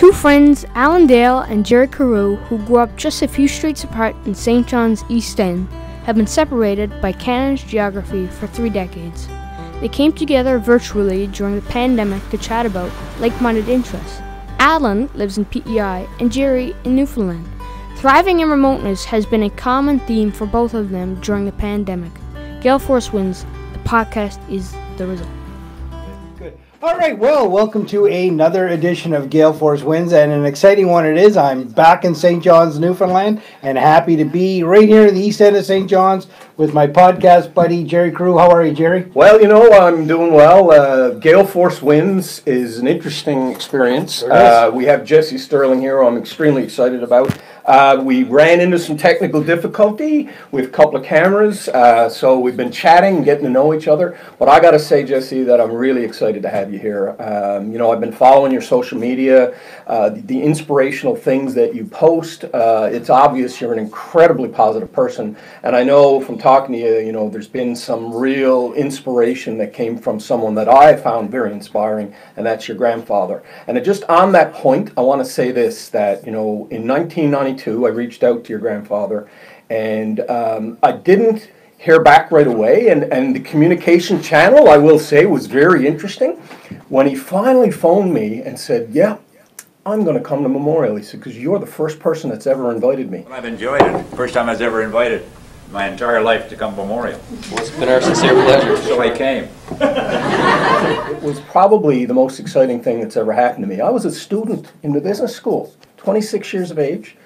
Two friends, Alan Dale and Jerry Carew, who grew up just a few streets apart in St. John's East End, have been separated by Canada's geography for 3 decades. They came together virtually during the pandemic to chat about like-minded interests. Alan lives in PEI and Jerry in Newfoundland. Thriving in remoteness has been a common theme for both of them during the pandemic. Gale Force wins. The podcast is the result. Good. All right, well, welcome to another edition of Gale Force Wins, and an exciting one it is. I'm back in St. John's, Newfoundland, and happy to be right here in the east end of St. John's with my podcast buddy, Jerry Carew. How are you, Jerry? Well, you know, I'm doing well. Gale Force Wins is an interesting experience. We have Jesse Stirling here, who I'm extremely excited about. We ran into some technical difficulty with a couple of cameras, so we've been chatting and getting to know each other. But I got to say, Jesse, that I'm really excited to have you here. You know, I've been following your social media, the inspirational things that you post. It's obvious you're an incredibly positive person, and I know from talking to you, you know, there's been some real inspiration that came from someone that I found very inspiring, and that's your grandfather. And just on that point, I want to say this, that, you know, in 1992, I reached out to your grandfather, and I didn't hear back right away, and the communication channel, I will say, was very interesting. When he finally phoned me and said, yeah, I'm going to come to Memorial, he said, because you're the first person that's ever invited me. I've enjoyed it. First time I was ever invited my entire life to come Memorial. Well, it's been our sincere pleasure. So I came. It was probably the most exciting thing that's ever happened to me. I was a student in the business school, 26 years of age,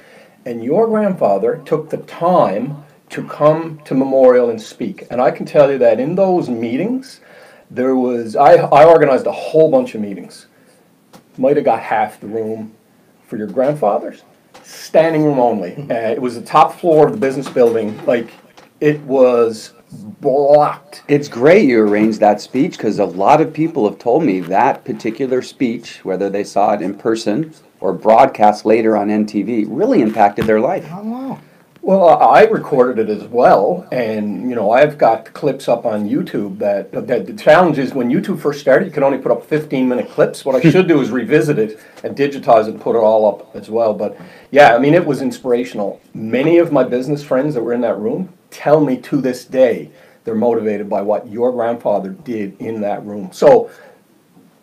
and your grandfather took the time to come to Memorial and speak. And I can tell you that in those meetings, there was, I organized a whole bunch of meetings. Might have got half the room for your grandfather's. Standing room only. It was the top floor of the business building. Like, it was blocked. It's great you arranged that speech, because a lot of people have told me that particular speech, whether they saw it in person or broadcast later on NTV, really impacted their life. Oh, wow. Well, I recorded it as well, and, you know, I've got clips up on YouTube that the challenge is when YouTube first started, you could only put up 15-minute clips. What I should do is revisit it and digitize it and put it all up as well. But, yeah, I mean, it was inspirational. Many of my business friends that were in that room tell me to this day they're motivated by what your grandfather did in that room. So,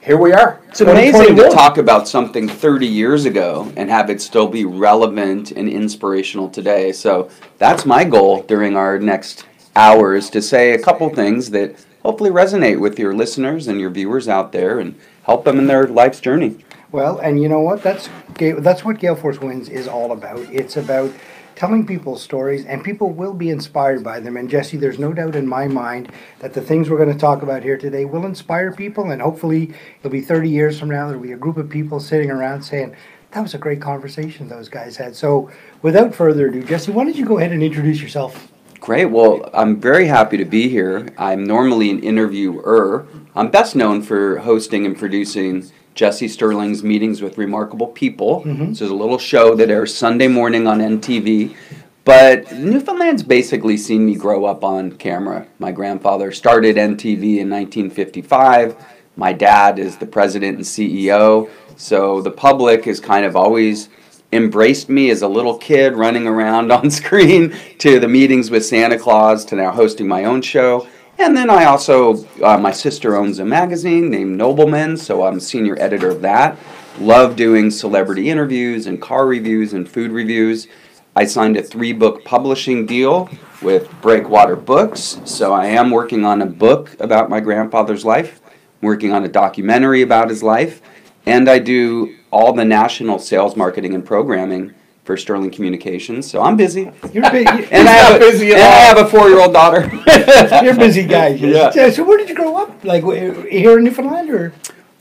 here we are. It's amazing to talk about something 30 years ago and have it still be relevant and inspirational today. So that's my goal during our next hours, to say a couple things that hopefully resonate with your listeners and your viewers out there and help them in their life's journey. Well, and you know what? That's what Gale Force Wins is all about. It's about telling people stories, and people will be inspired by them. And Jesse, there's no doubt in my mind that the things we're going to talk about here today will inspire people, and hopefully it'll be 30 years from now, there'll be a group of people sitting around saying, that was a great conversation those guys had. So without further ado, Jesse, why don't you go ahead and introduce yourself? Great. Well, I'm very happy to be here. I'm normally an interviewer. I'm best known for hosting and producing Jesse Stirling's Meetings with Remarkable People. So there's a little show that airs Sunday morning on NTV. But Newfoundland's basically seen me grow up on camera. My grandfather started NTV in 1955. My dad is the president and CEO. So the public has kind of always embraced me as a little kid running around on screen, to the Meetings with Santa Claus, to now hosting my own show. And then I also, my sister owns a magazine named Noblemen, so I'm senior editor of that. Love doing celebrity interviews and car reviews and food reviews. I signed a 3-book publishing deal with Breakwater Books, so I am working on a book about my grandfather's life, working on a documentary about his life, and I do all the national sales, marketing, and programming for Stirling Communications, so I'm busy. You're busy. And I have a 4-year-old daughter. You're a busy guy. Yeah. So where did you grow up? Like here in Newfoundland, or?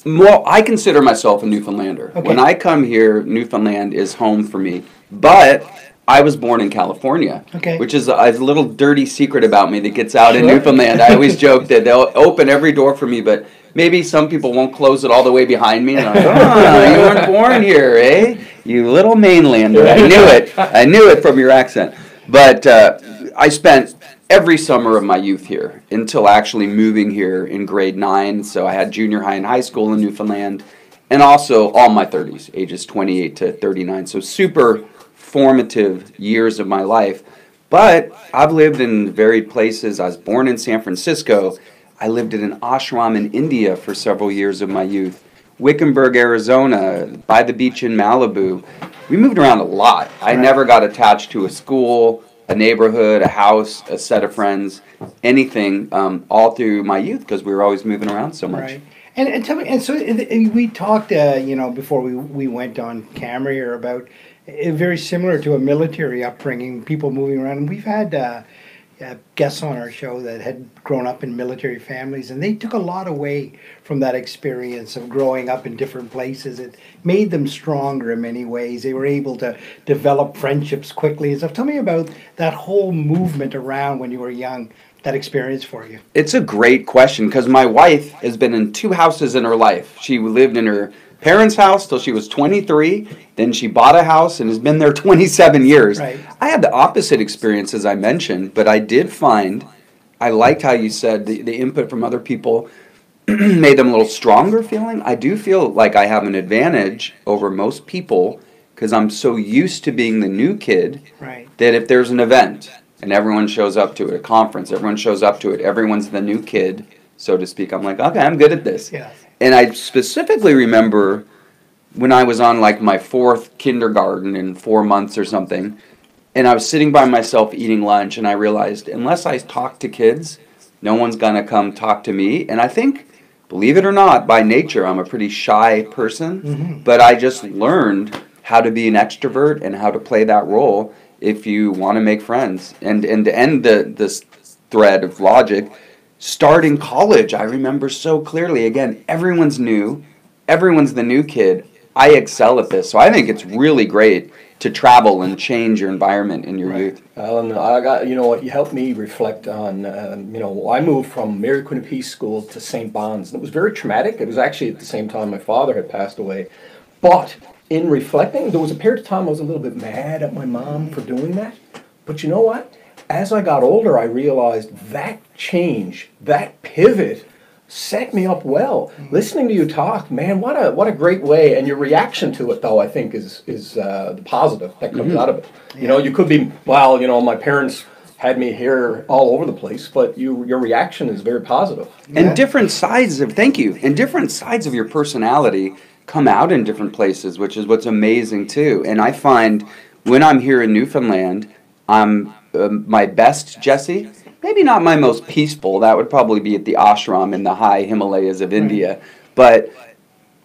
Well, I consider myself a Newfoundlander. Okay. When I come here, Newfoundland is home for me. But I was born in California, which is a little dirty secret about me that gets out in Newfoundland. I always joke that they'll open every door for me, but maybe some people won't close it all the way behind me. And I'm like, you weren't born here, eh? You little mainlander. I knew it. I knew it from your accent. But I spent every summer of my youth here until actually moving here in grade 9. So I had junior high and high school in Newfoundland. and also all my 30s, ages 28 to 39. So super formative years of my life. But I've lived in varied places. I was born in San Francisco. I lived in an ashram in India for several years of my youth. Wickenburg, Arizona, by the beach in Malibu. We moved around a lot. I never got attached to a school, a neighborhood, a house, a set of friends, anything, all through my youth, because we were always moving around so much. Right. And tell me, and so we talked, you know, before we went on camera here about very similar to a military upbringing, people moving around. And we've had guests on our show that had grown up in military families, and they took a lot away from that experience of growing up in different places. It made them stronger in many ways. They were able to develop friendships quickly and stuff. Tell me about that whole movement around when you were young, that experience for you. It's a great question, because my wife has been in 2 houses in her life. She lived in her parents' house till she was 23, then she bought a house and has been there 27 years. Right. I had the opposite experience, as I mentioned, but I did find, I liked how you said the input from other people made them a little stronger feeling. I do feel like I have an advantage over most people, because I'm so used to being the new kid, Right. that if there's an event and everyone shows up to it, a conference, everyone shows up to it, everyone's the new kid, so to speak, I'm like, okay, I'm good at this. Yeah. And I specifically remember when I was on like my 4th kindergarten in 4 months or something, and I was sitting by myself eating lunch, and I realized unless I talk to kids, no one's going to come talk to me. And I think, believe it or not, by nature, I'm a pretty shy person, but I just learned how to be an extrovert and how to play that role if you want to make friends. And to end this thread of logic, starting college, I remember so clearly, again, everyone's new, everyone's the new kid. I excel at this, so I think it's really great to travel and change your environment in your youth. Alan, I got, you know what, you helped me reflect on, you know, I moved from Mary Queen of Peace School to St. Bon's, and it was very traumatic. It was actually at the same time my father had passed away. But in reflecting, there was a period of time I was a little bit mad at my mom for doing that. But you know what? As I got older, I realized that change, that pivot, set me up well. Listening to you talk, man, what a great way. And your reaction to it, though, I think is the positive that comes out of it. You know, you could be, well, you know, my parents had me here all over the place, but your reaction is very positive. And different sides of, thank you, and different sides of your personality come out in different places, which is what's amazing too. And I find when I'm here in Newfoundland, I'm my best Jesse, maybe not my most peaceful, that would probably be at the ashram in the high Himalayas of India, but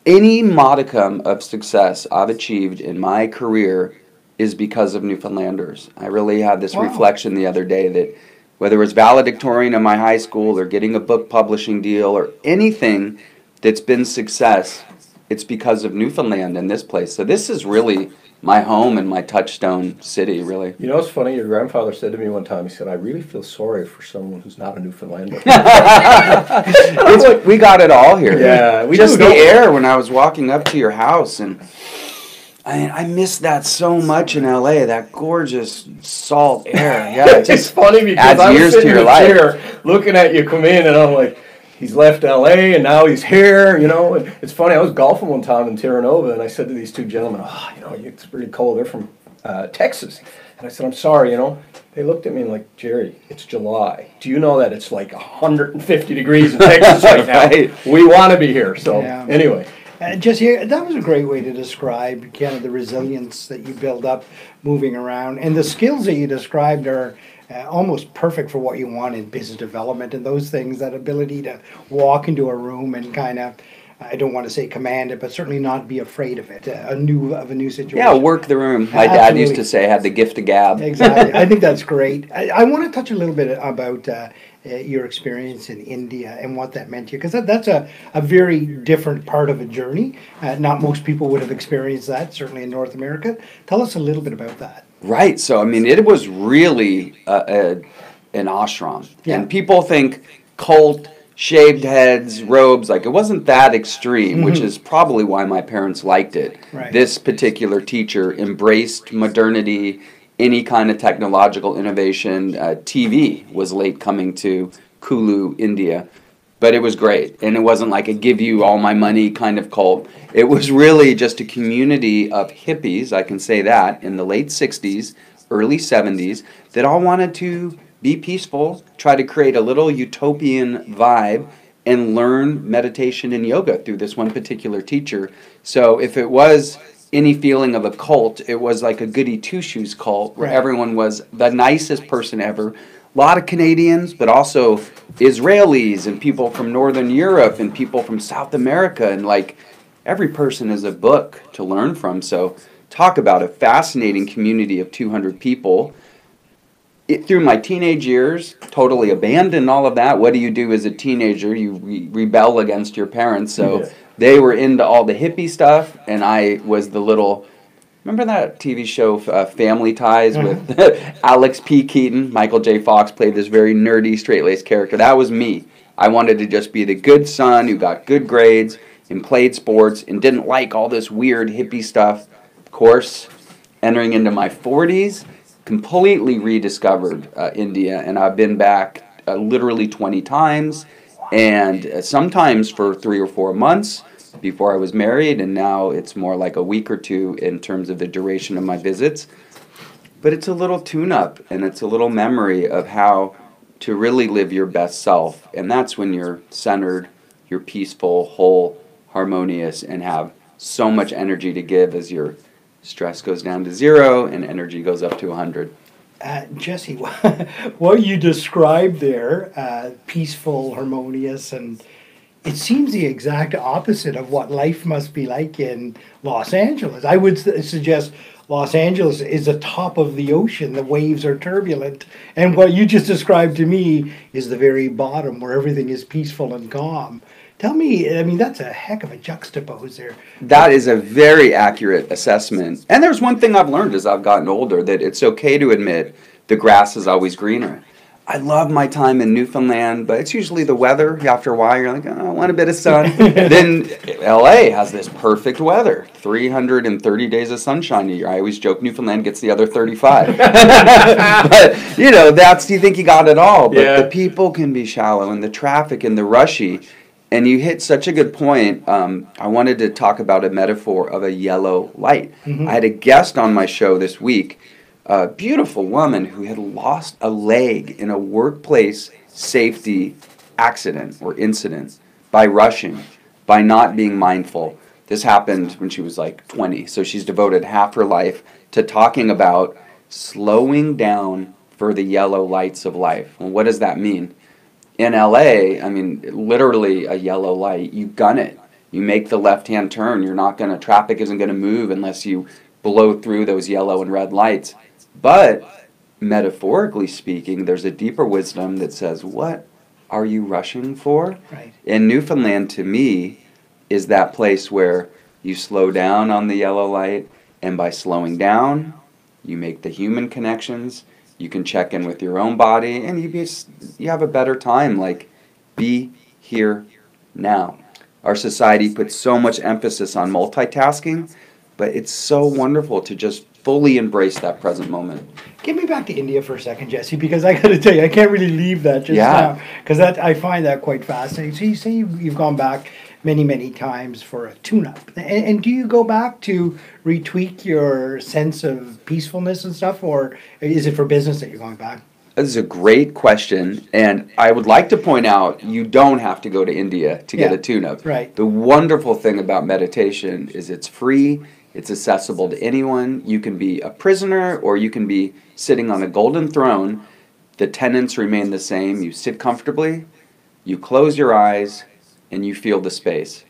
any modicum of success I've achieved in my career is because of Newfoundlanders. I really had this reflection the other day that whether it was valedictorian in my high school or getting a book publishing deal or anything that's been success, it's because of Newfoundland and this place. So this is really my home and my touchstone city, really. You know, it's funny, your grandfather said to me one time, he said, I really feel sorry for someone who's not a Newfoundlander. We got it all here. Yeah, we just do, the don't we? air when I was walking up to your house, and I miss that so much in LA, that gorgeous salt air. Yeah, it It's just funny because adds I was years sitting to your in a life. chair looking at you come in, and I'm like, he's left LA and now he's here, you know. And it's funny, I was golfing one time in Terra Nova, and I said to these 2 gentlemen, oh, you know, it's really cold. They're from Texas. And I said, I'm sorry, you know. They looked at me like, Jerry, it's July. Do you know that it's like 150 degrees in Texas right now? Right. We want to be here. So Yeah. anyway. Jesse, that was a great way to describe kind of the resilience that you build up moving around. And the skills that you described are almost perfect for what you want in business development and those things, that ability to walk into a room and kind of, I don't want to say command it, but certainly not be afraid of it, a new situation. Yeah, work the room. My dad used to say I had the gift of gab. Exactly. I think that's great. I want to touch a little bit about your experience in India and what that meant to you, because that's a very different part of a journey. Not most people would have experienced that, certainly in North America. Tell us a little bit about that. Right. So, I mean, it was really an ashram. Yeah. And people think cult, shaved heads, robes, like it wasn't that extreme, which is probably why my parents liked it. Right. This particular teacher embraced modernity, any kind of technological innovation. TV was late coming to Kulu, India. But it was great, and it wasn't like a give you all my money kind of cult. It was really just a community of hippies, I can say that, in the late 60s, early 70s, that all wanted to be peaceful, try to create a little utopian vibe, and learn meditation and yoga through this one particular teacher. So if it was any feeling of a cult, it was like a goody two-shoes cult, where everyone was the nicest person ever. A lot of Canadians, but also Israelis and people from Northern Europe and people from South America, and like every person is a book to learn from. So talk about a fascinating community of 200 people. Through my teenage years, totally abandoned all of that. What do you do as a teenager? You rebel against your parents. So they were into all the hippie stuff, and I was the little... Remember that TV show, Family Ties, with Alex P. Keaton? Michael J. Fox played this very nerdy, straight-laced character. That was me. I wanted to just be the good son who got good grades and played sports and didn't like all this weird hippie stuff. Of course, entering into my 40s, completely rediscovered India, and I've been back literally 20 times, and sometimes for 3 or 4 months, before I was married, and now it's more like a week or two in terms of the duration of my visits. But it's a little tune-up, and it's a little memory of how to really live your best self, and that's when you're centered, you're peaceful, whole, harmonious, and have so much energy to give as your stress goes down to 0 and energy goes up to 100. Jesse, what you described there, peaceful, harmonious, and it seems the exact opposite of what life must be like in Los Angeles. I would suggest Los Angeles is the top of the ocean. The waves are turbulent. And what you just described to me is the very bottom where everything is peaceful and calm. Tell me, I mean, that's a heck of a juxtapose there. That is a very accurate assessment. And there's one thing I've learned as I've gotten older, that it's okay to admit the grass is always greener. I love my time in Newfoundland, but it's usually the weather. After a while, you're like, oh, I want a bit of sun. Then LA has this perfect weather, 330 days of sunshine a year. I always joke Newfoundland gets the other 35. But, you know, you think you got it all. But the people can be shallow, and the traffic and the rushy. And you hit such a good point. I wanted to talk about a metaphor of a yellow light. I had a guest on my show this week, a beautiful woman who had lost a leg in a workplace safety accident or incident by rushing, by not being mindful. This happened when she was like 20, so she's devoted half her life to talking about slowing down for the yellow lights of life. Well, what does that mean? In LA, I mean, literally a yellow light, you gun it. You make the left-hand turn. Traffic isn't going to move unless you blow through those yellow and red lights. But metaphorically speaking, there's a deeper wisdom that says, what are you rushing for? Right. And Newfoundland, to me, is that place where you slow down on the yellow light, and by slowing down, you make the human connections, you can check in with your own body, and you have a better time. Like, be here now. Our society puts so much emphasis on multitasking, but it's so wonderful to just fully embrace that present moment. Get me back to India for a second, Jesse, because I got to tell you, I can't really leave that just now, because I find that quite fascinating. So you say you've gone back many, many times for a tune-up. And do you go back to retweak your sense of peacefulness and stuff, or is it for business that you're going back? This is a great question, and I would like to point out you don't have to go to India to get a tune-up. Right. The wonderful thing about meditation is it's free, it's accessible to anyone. You can be a prisoner, or you can be sitting on a golden throne. The tenets remain the same. You sit comfortably, you close your eyes, and you feel the space.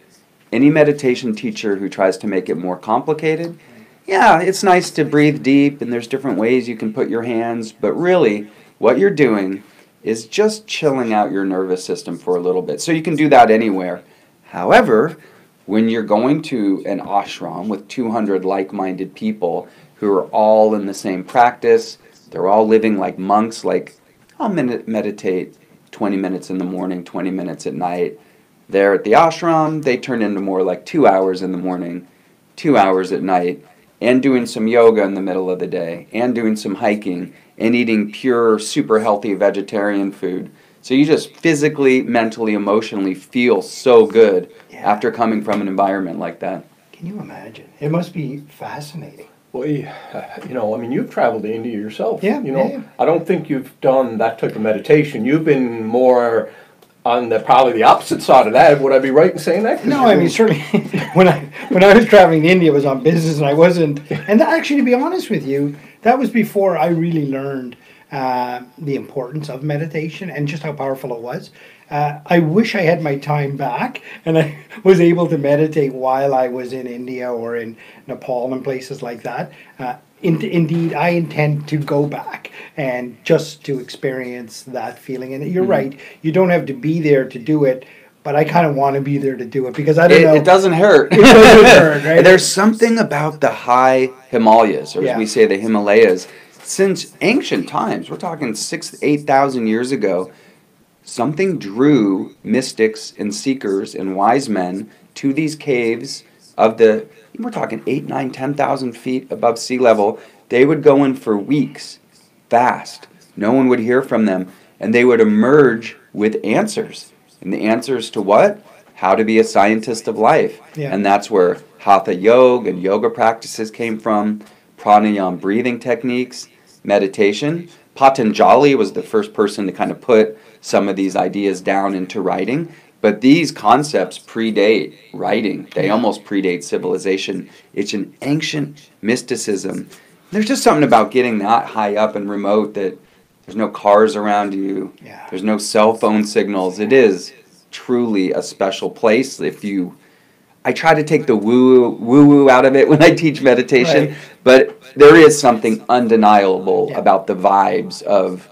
Any meditation teacher who tries to make it more complicated, yeah, it's nice to breathe deep, and there's different ways you can put your hands, but really, what you're doing is just chilling out your nervous system for a little bit. So you can do that anywhere. However, when you're going to an ashram with 200 like-minded people who are all in the same practice, they're all living like monks, like, I'll meditate 20 minutes in the morning, 20 minutes at night. There at the ashram, they turn into more like 2 hours in the morning, 2 hours at night, and doing some yoga in the middle of the day, and doing some hiking, and eating pure, super healthy vegetarian food. So you just physically, mentally, emotionally feel so good after coming from an environment like that. Can you imagine? It must be fascinating. Well, you've traveled to India yourself. Yeah, I don't think you've done that type of meditation. You've been more on probably the opposite side of that. Would I be right in saying that? No, I mean, certainly when I was traveling to India, it was on business, and I wasn't. And actually, to be honest with you, that was before I really learned the importance of meditation and just how powerful it was. I wish I had my time back and I was able to meditate while I was in India or in Nepal and places like that. Indeed, I intend to go back and just to experience that feeling. And you're right, you don't have to be there to do it, but I kind of want to be there to do it because I don't know. It doesn't hurt. It doesn't hurt, right? There's something about the high Himalayas, or as we say, the Himalayas. Since ancient times, we're talking 6,000 to 8,000 years ago, something drew mystics and seekers and wise men to these caves of we're talking 8, 9, 10,000 feet above sea level. They would go in for weeks, fast. No one would hear from them. And they would emerge with answers. And the answers to what? How to be a scientist of life. Yeah. And that's where Hatha Yoga and yoga practices came from, pranayama breathing techniques, meditation. Patanjali was the first person to kind of put some of these ideas down into writing. But these concepts predate writing. They almost predate civilization. It's an ancient mysticism. There's just something about getting that high up and remote that there's no cars around you. Yeah. There's no cell phone signals. It is truly a special place. I try to take the woo-woo out of it when I teach meditation, Right. but there is something undeniable about the vibes of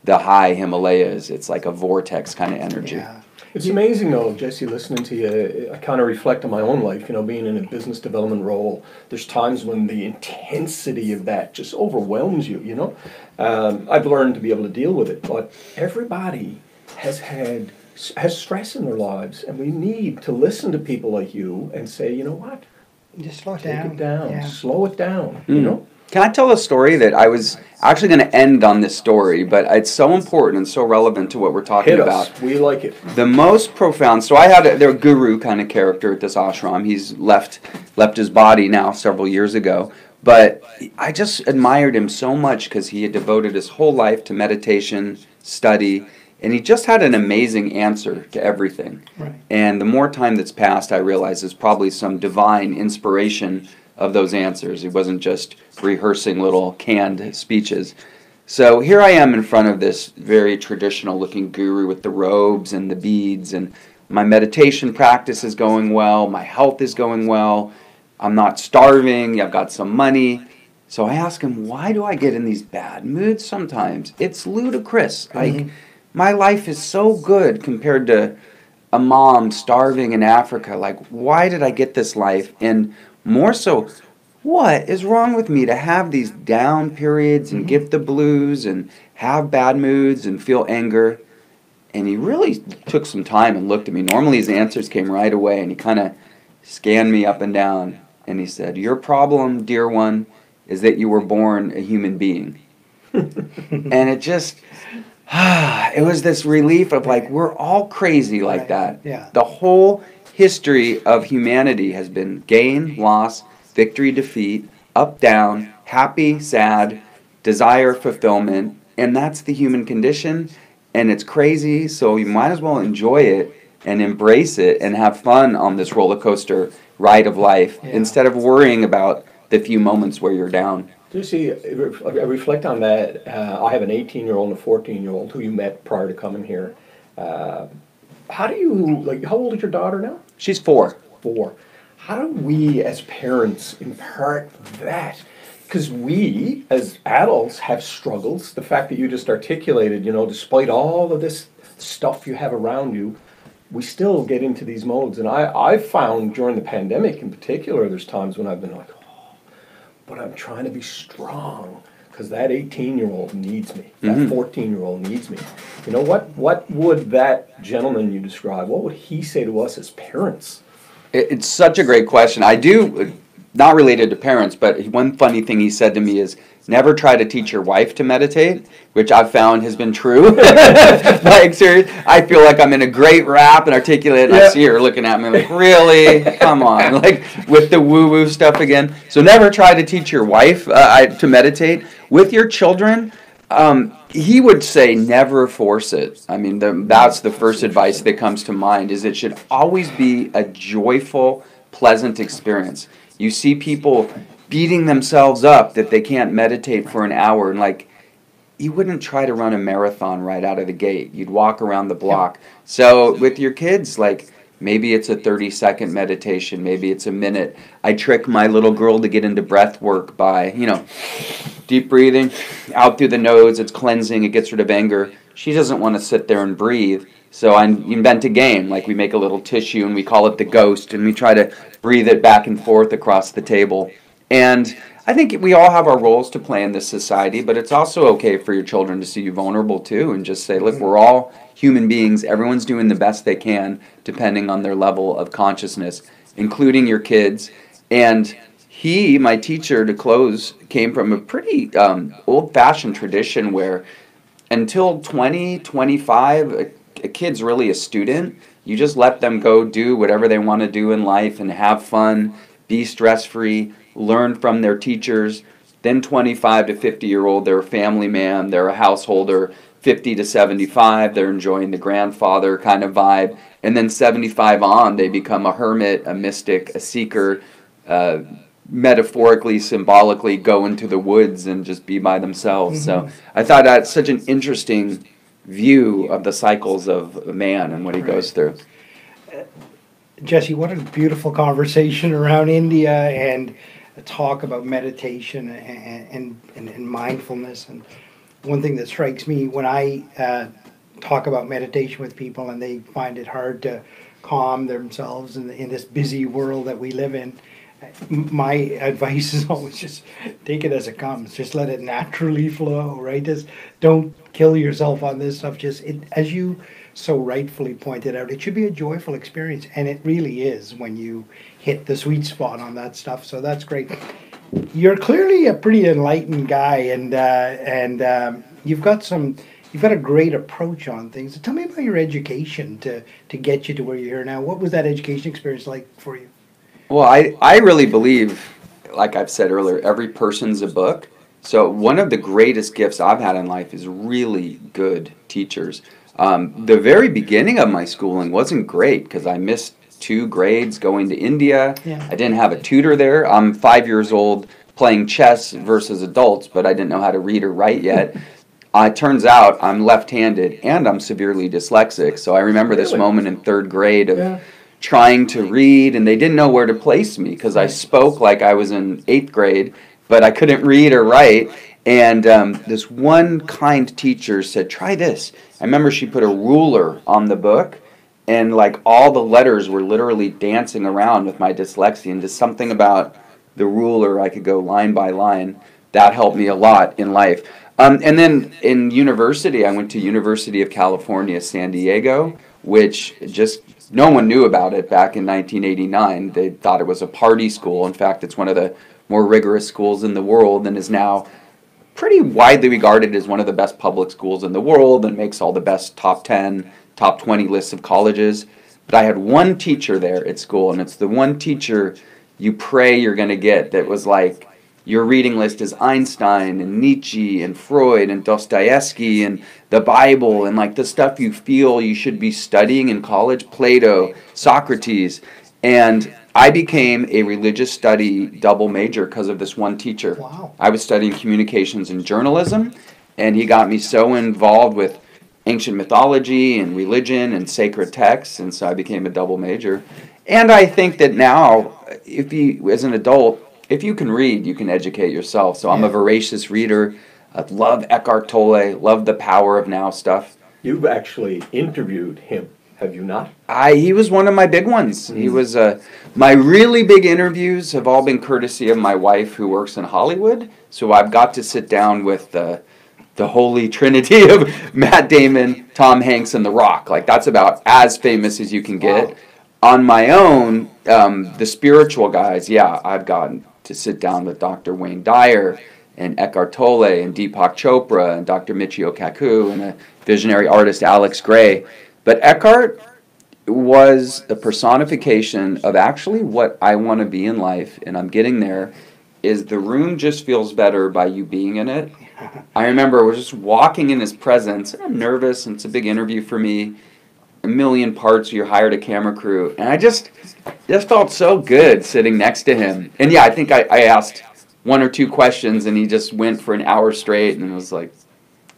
the high Himalayas. It's like a vortex kind of energy. Yeah. It's amazing, though, Jesse, listening to you. I kind of reflect on my own life, being in a business development role. There's times when the intensity of that just overwhelms you, I've learned to be able to deal with it, but everybody has stress in their lives, and we need to listen to people like you and say, you know what? Just slow it Take down. it down. Yeah. Slow it down, Can I tell a story that I was actually going to end on this story, but it's so important and so relevant to what we're talking Hit about. us. We like it. The most profound, so I had their guru kind of character at this ashram. He's left his body now several years ago, but I just admired him so much because he had devoted his whole life to meditation, study, and he just had an amazing answer to everything. Right. And the more time that's passed, I realize there's probably some divine inspiration of those answers. He wasn't just rehearsing little canned speeches. So here I am in front of this very traditional looking guru with the robes and the beads, and my meditation practice is going well, my health is going well, I'm not starving, I've got some money. So I ask him, why do I get in these bad moods sometimes? It's ludicrous. Like, my life is so good compared to a mom starving in Africa. Like, why did I get this life? And more so, what is wrong with me to have these down periods and get the blues and have bad moods and feel anger? And he really took some time and looked at me. Normally his answers came right away, and he kind of scanned me up and down. And he said, your problem, dear one, is that you were born a human being. And it just, it was this relief of like, we're all crazy like that. Yeah. The whole history of humanity has been gain, loss, victory, defeat, up, down, happy, sad, desire, fulfillment, and that's the human condition, and it's crazy, so you might as well enjoy it and embrace it and have fun on this roller coaster ride of life instead of worrying about the few moments where you're down. Do you see, I reflect on that. I have an 18-year-old and a 14-year-old who you met prior to coming here. How old is your daughter now? She's 4. 4. How do we as parents impart that? Because we as adults have struggles. The fact that you just articulated, despite all of this stuff you have around you, we still get into these modes. And I've found during the pandemic in particular, there's times when I've been like, but I'm trying to be strong because that 18-year-old needs me. That 14-year-old needs me. You know what? What would that gentleman you described, what would he say to us as parents? It's such a great question. I do not related to parents, but one funny thing he said to me is, never try to teach your wife to meditate, which I've found has been true. Like, seriously, I feel like I'm in a great rap and articulate, and I see her looking at me like, really? Come on. Like, with the woo-woo stuff again. So never try to teach your wife to meditate. With your children, he would say never force it. I mean, that's the first advice that comes to mind, is it should always be a joyful, pleasant experience. You see people beating themselves up that they can't meditate for an hour, and like, you wouldn't try to run a marathon right out of the gate. You'd walk around the block. So with your kids, like, maybe it's a 30-second meditation, maybe it's a minute. I trick my little girl to get into breath work by, deep breathing out through the nose. It's cleansing, it gets rid of anger. She doesn't want to sit there and breathe. So I invent a game, like we make a little tissue and we call it the ghost, and we try to breathe it back and forth across the table. And I think we all have our roles to play in this society, but it's also okay for your children to see you vulnerable too, and just say, look, we're all human beings. Everyone's doing the best they can depending on their level of consciousness, including your kids. And he, my teacher, to close, came from a pretty old-fashioned tradition where until 20, 25, a kid's really a student. You just let them go do whatever they want to do in life and have fun, be stress-free, learn from their teachers. Then 25 to 50-year-old, they're a family man, they're a householder. 50 to 75, they're enjoying the grandfather kind of vibe. And then 75 on, they become a hermit, a mystic, a seeker, metaphorically, symbolically go into the woods and just be by themselves. So I thought that's such an interesting view of the cycles of a man and what he goes through. Jesse, what a beautiful conversation around India and a talk about meditation and mindfulness. And one thing that strikes me when I talk about meditation with people and they find it hard to calm themselves in this busy world that we live in, my advice is always just take it as it comes. Just let it naturally flow, right? Just don't kill yourself on this stuff. Just, as you so rightfully pointed out, it should be a joyful experience, and it really is when you hit the sweet spot on that stuff. So that's great. You're clearly a pretty enlightened guy, and you've got a great approach on things. Tell me about your education to get you to where you're here now. What was that education experience like for you? Well, I really believe, like I've said earlier, every person's a book. So one of the greatest gifts I've had in life is really good teachers. The very beginning of my schooling wasn't great because I missed 2 grades going to India. Yeah. I didn't have a tutor there. I'm 5 years old playing chess versus adults, but I didn't know how to read or write yet. It turns out I'm left-handed and I'm severely dyslexic. So I remember this moment in 3rd grade of trying to read, and they didn't know where to place me because I spoke like I was in 8th grade, but I couldn't read or write. And this one kind teacher said, try this. I remember she put a ruler on the book, and like all the letters were literally dancing around with my dyslexia, and just something about the ruler, I could go line by line. That helped me a lot in life. And then in university, I went to University of California, San Diego, which just no one knew about it back in 1989. They thought it was a party school. In fact, it's one of the more rigorous schools in the world and is now pretty widely regarded as one of the best public schools in the world and makes all the best top 10, top 20 lists of colleges. But I had one teacher there at school, and it's the one teacher you pray you're going to get that was like, your reading list is Einstein and Nietzsche and Freud and Dostoevsky and the Bible and like the stuff you feel you should be studying in college, Plato, Socrates. And I became a religious study double major because of this one teacher. Wow. I was studying communications and journalism, and he got me so involved with ancient mythology and religion and sacred texts, and so I became a double major. And I think that now, if you, as an adult, if you can read, you can educate yourself. So I'm a voracious reader. I love Eckhart Tolle, love the Power of Now stuff. You've actually interviewed him, have you not? He was one of my big ones. He was my really big interviews have all been courtesy of my wife who works in Hollywood. So I've got to sit down with the holy trinity of Matt Damon, Tom Hanks, and The Rock. Like, that's about as famous as you can get. On my own, the spiritual guys, yeah, I've gotten to sit down with Dr. Wayne Dyer and Eckhart Tolle and Deepak Chopra and Dr. Michio Kaku and a visionary artist, Alex Grey. But Eckhart was the personification of actually what I want to be in life, and I'm getting there, is the room just feels better by you being in it. I remember I was just walking in his presence, and I'm nervous, and it's a big interview for me, a million parts, you hired a camera crew, and I just felt so good sitting next to him. And yeah, I think I asked one or two questions, and he just went for an hour straight, and was like,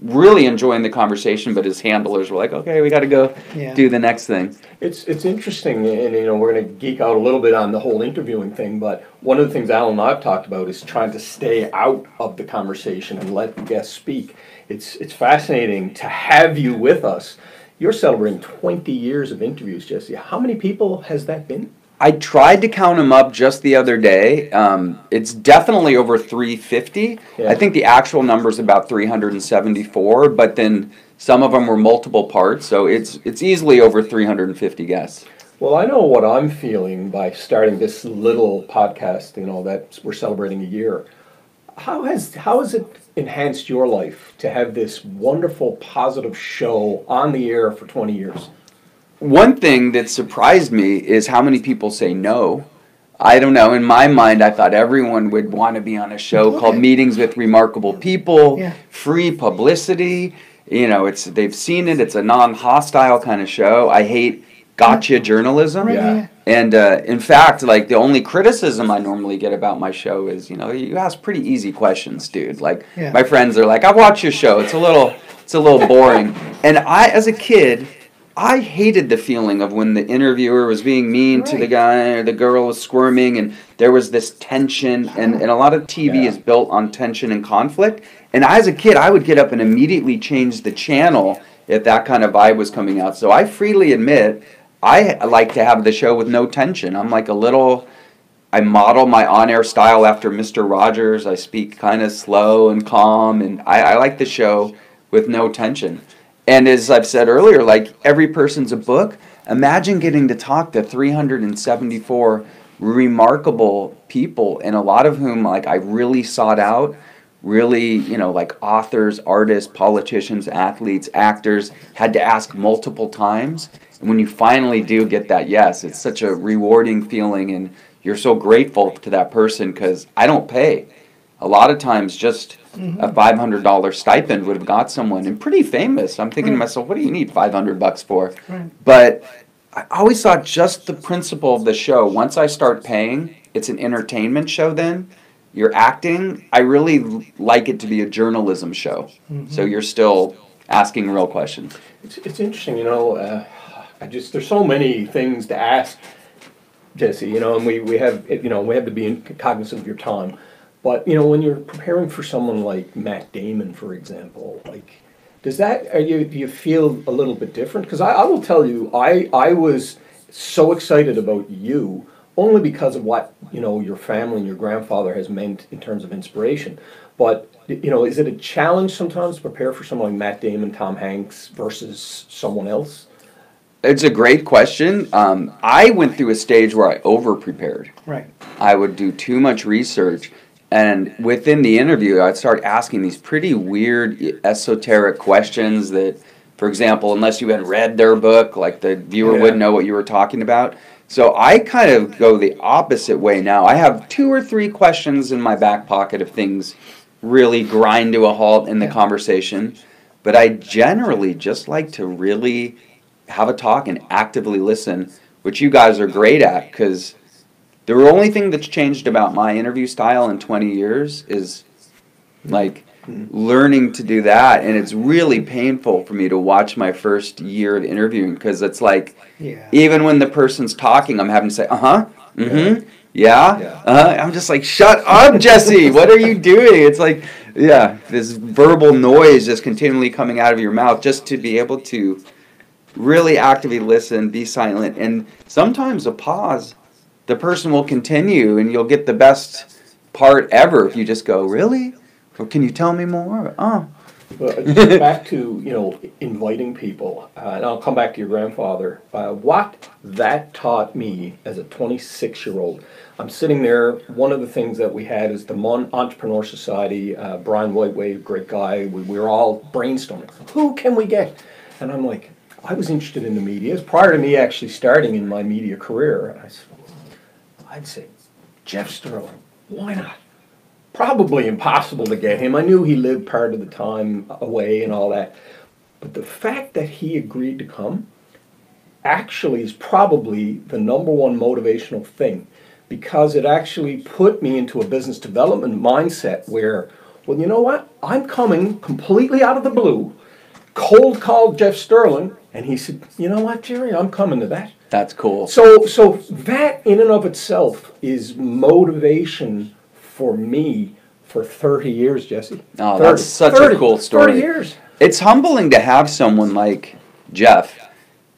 really enjoying the conversation, but his handlers were like, okay, we got to go do the next thing. It's interesting, and we're going to geek out a little bit on the whole interviewing thing, but one of the things Alan and I have talked about is trying to stay out of the conversation and let the guests speak. It's fascinating to have you with us. You're celebrating 20 years of interviews, Jesse. How many people has that been? I tried to count them up just the other day. It's definitely over 350. Yeah. I think the actual number is about 374, but then some of them were multiple parts, so it's easily over 350 guests. Well, I know what I'm feeling by starting this little podcast, that we're celebrating a year. How has it enhanced your life to have this wonderful, positive show on the air for 20 years? One thing that surprised me is how many people say no. I don't know. In my mind, I thought everyone would want to be on a show called Meetings with Remarkable People, free publicity. They've seen it. It's a non-hostile kind of show. I hate gotcha journalism. Yeah. And in fact, the only criticism I normally get about my show is, you ask pretty easy questions, dude. My friends are like, I've watched your show. It's a little boring. And as a kid, I hated the feeling of when the interviewer was being mean to the guy or the girl was squirming and there was this tension, and a lot of TV is built on tension and conflict. And as a kid, I would get up and immediately change the channel if that kind of vibe was coming out. So I freely admit I like to have the show with no tension. I'm I model my on-air style after Mr. Rogers. I speak kind of slow and calm, and I like the show with no tension. And as I've said earlier, every person's a book. Imagine getting to talk to 374 remarkable people, and a lot of whom I really sought out, really, authors, artists, politicians, athletes, actors, had to ask multiple times. And when you finally do get that yes, it's such a rewarding feeling, and you're so grateful to that person because I don't pay. A lot of times just a $500 stipend would have got someone, and pretty famous. I'm thinking to myself, what do you need $500 for? Right. But I always thought just the principle of the show, once I start paying, it's an entertainment show then. You're acting. I really like it to be a journalism show. So you're still asking real questions. It's interesting, there's so many things to ask, Jesse, and we have to be cognizant of your time. But, when you're preparing for someone like Matt Damon, for example, do you feel a little bit different? Because I will tell you, I was so excited about you only because of what, your family and your grandfather has meant in terms of inspiration. But, is it a challenge sometimes to prepare for someone like Matt Damon, Tom Hanks versus someone else? It's a great question. I went through a stage where I over-prepared. Right. I would do too much research. And within the interview, I'd start asking these pretty weird, esoteric questions that, for example, unless you had read their book, the viewer wouldn't know what you were talking about. So I kind of go the opposite way now. I have 2 or 3 questions in my back pocket if things really grind to a halt in the conversation. But I generally just like to really have a talk and actively listen, which you guys are great at, because the only thing that's changed about my interview style in 20 years is learning to do that. And it's really painful for me to watch my first year of interviewing, because it's even when the person's talking, I'm having to say, I'm just shut up, Jesse, what are you doing? It's this verbal noise just continually coming out of your mouth, just to be able to really actively listen, be silent, and sometimes a pause. The person will continue, and you'll get the best part ever if you just go, really? Or can you tell me more? Oh, Well, just back to, inviting people, and I'll come back to your grandfather. What that taught me as a 26-year-old, I'm sitting there, one of the things that we had is the Mon Entrepreneur Society, Brian Whiteway, great guy, we were all brainstorming, who can we get? And I'm like, I was interested in the media. It was prior to me actually starting in my media career. And I said, I'd say, Jeff Stirling, why not? Probably impossible to get him. I knew he lived part of the time away and all that. But the fact that he agreed to come actually is probably the number one motivational thing, because it actually put me into a business development mindset where, well, you know what? I'm coming completely out of the blue, cold called Jeff Stirling, and he said, you know what, Jerry, I'm coming to that. That's cool. So that in and of itself is motivation for me for 30 years, Jesse. Oh, that's such a cool story. 30 years. It's humbling to have someone like Jeff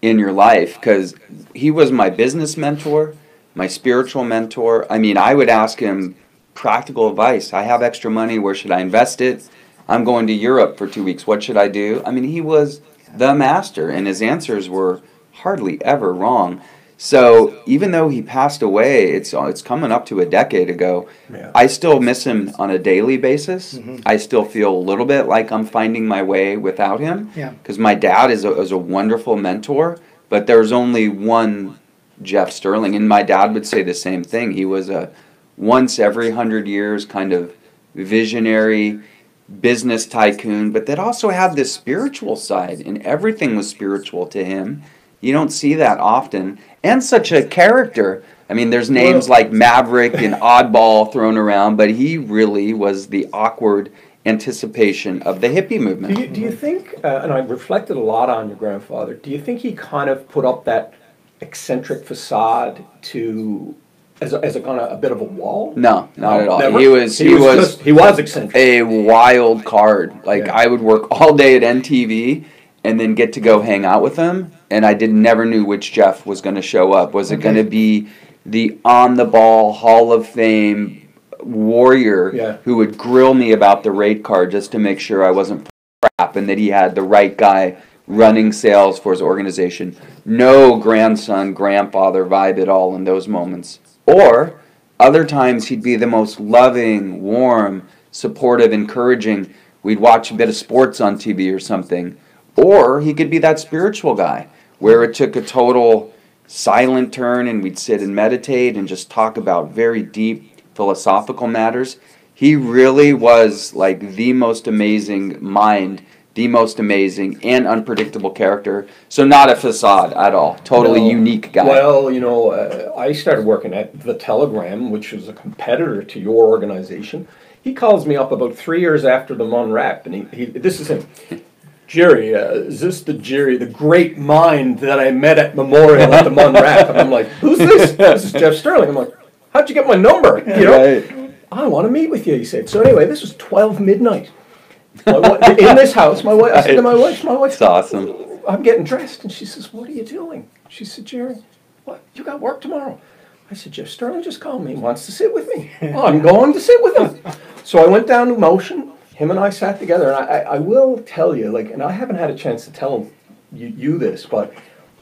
in your life, because he was my business mentor, my spiritual mentor. I mean, I would ask him practical advice. I have extra money. Where should I invest it? I'm going to Europe for 2 weeks. What should I do? I mean, he was the master, and his answers were hardly ever wrong. So even though he passed away, it's coming up to a decade ago, yeah. I still miss him on a daily basis. Mm-hmm. I still feel a little bit like I'm finding my way without him. Because my dad is a wonderful mentor, but there's only one Jeff Stirling. And my dad would say the same thing. He was a once every 100 years kind of visionary business tycoon, but that also had this spiritual side, and everything was spiritual to him. You don't see that often. And such a character. I mean, there's names like Maverick and Oddball thrown around, but he really was the awkward anticipation of the hippie movement. Do you think, and I reflected a lot on your grandfather, do you think he kind of put up that eccentric facade as a kind of a bit of a wall? No, not at all. Never? He was eccentric. A wild card. Like, I would work all day at NTV and then get to go hang out with him, and I never knew which Jeff was going to show up. Was it going to be the on-the-ball Hall of Fame warrior who would grill me about the rate card just to make sure I wasn't crap and that he had the right guy running sales for his organization? No grandson, grandfather vibe at all in those moments. Or other times he'd be the most loving, warm, supportive, encouraging. We'd watch a bit of sports on TV or something. Or he could be that spiritual guy where it took a total silent turn and we'd sit and meditate and just talk about very deep philosophical matters. He really was like the most amazing mind, the most amazing and unpredictable character. So not a facade at all. Totally unique guy. Well, I started working at The Telegram, which was a competitor to your organization. He calls me up about 3 years after the Mon Rap, and this is him. Jerry, is this the Jerry, the great mind that I met at Memorial at the Mon Rap? And I'm like, who's this? This is Jeff Stirling. I'm like, how'd you get my number? You know, right. I want to meet with you, he said. So anyway, this was 12 midnight. In this house, my wife, I said to my wife, that's awesome. I'm getting dressed. And she says, what are you doing? She said, Jerry, what? You got work tomorrow? I said, Jeff Stirling just called me. He wants to sit with me. Oh, I'm going to sit with him. So I went down to Motion. Him and I sat together, and I will tell you, like, and I haven't had a chance to tell you this, but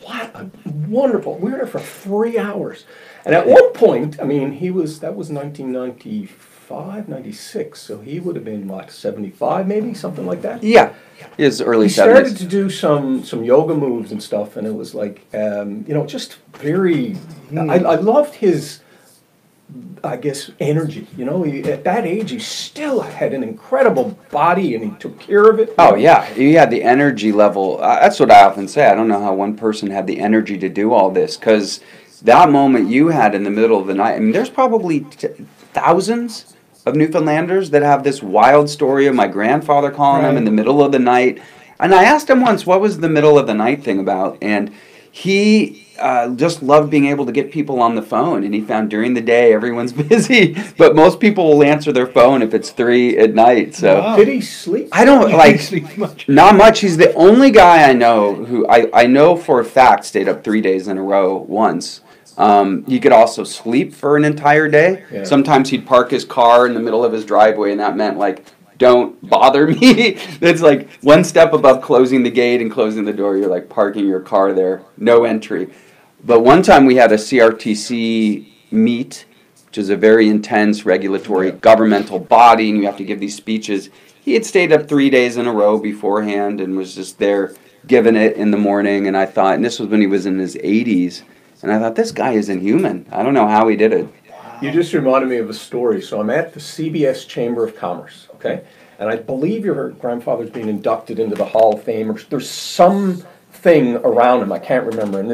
what a wonderful, we were there for 3 hours. And at one point, I mean, that was 1995, 96, so he would have been, what, 75 maybe, something like that? Yeah, his early 70s. He started to do some yoga moves and stuff, and it was like, just very, I loved his, I guess, energy. At that age, he still had an incredible body, and he took care of it. Oh, yeah. He had the energy level. That's what I often say. I don't know how one person had the energy to do all this, because that moment you had in the middle of the night, I mean, there's probably thousands of Newfoundlanders that have this wild story of my grandfather calling them in the middle of the night. And I asked him once, what was the middle of the night thing about? And he just loved being able to get people on the phone, and he found during the day everyone's busy, but most people will answer their phone if it's 3 at night. So did he sleep? I don't sleep much. Not much. He's the only guy I know who I know for a fact stayed up 3 days in a row once. He could also sleep for an entire day. Yeah. Sometimes he'd park his car in the middle of his driveway, and that meant like don't bother me. It's like one step above closing the gate and closing the door. You're like parking your car there, no entry. But one time we had a CRTC meet, which is a very intense regulatory governmental body, and you have to give these speeches. He had stayed up 3 days in a row beforehand and was just there giving it in the morning. And I thought, and this was when he was in his 80s, and I thought, this guy is inhuman. I don't know how he did it. You just reminded me of a story. So I'm at the CBS Chamber of Commerce, okay? And I believe your grandfather's being inducted into the Hall of Fame, or there's something around him, I can't remember, and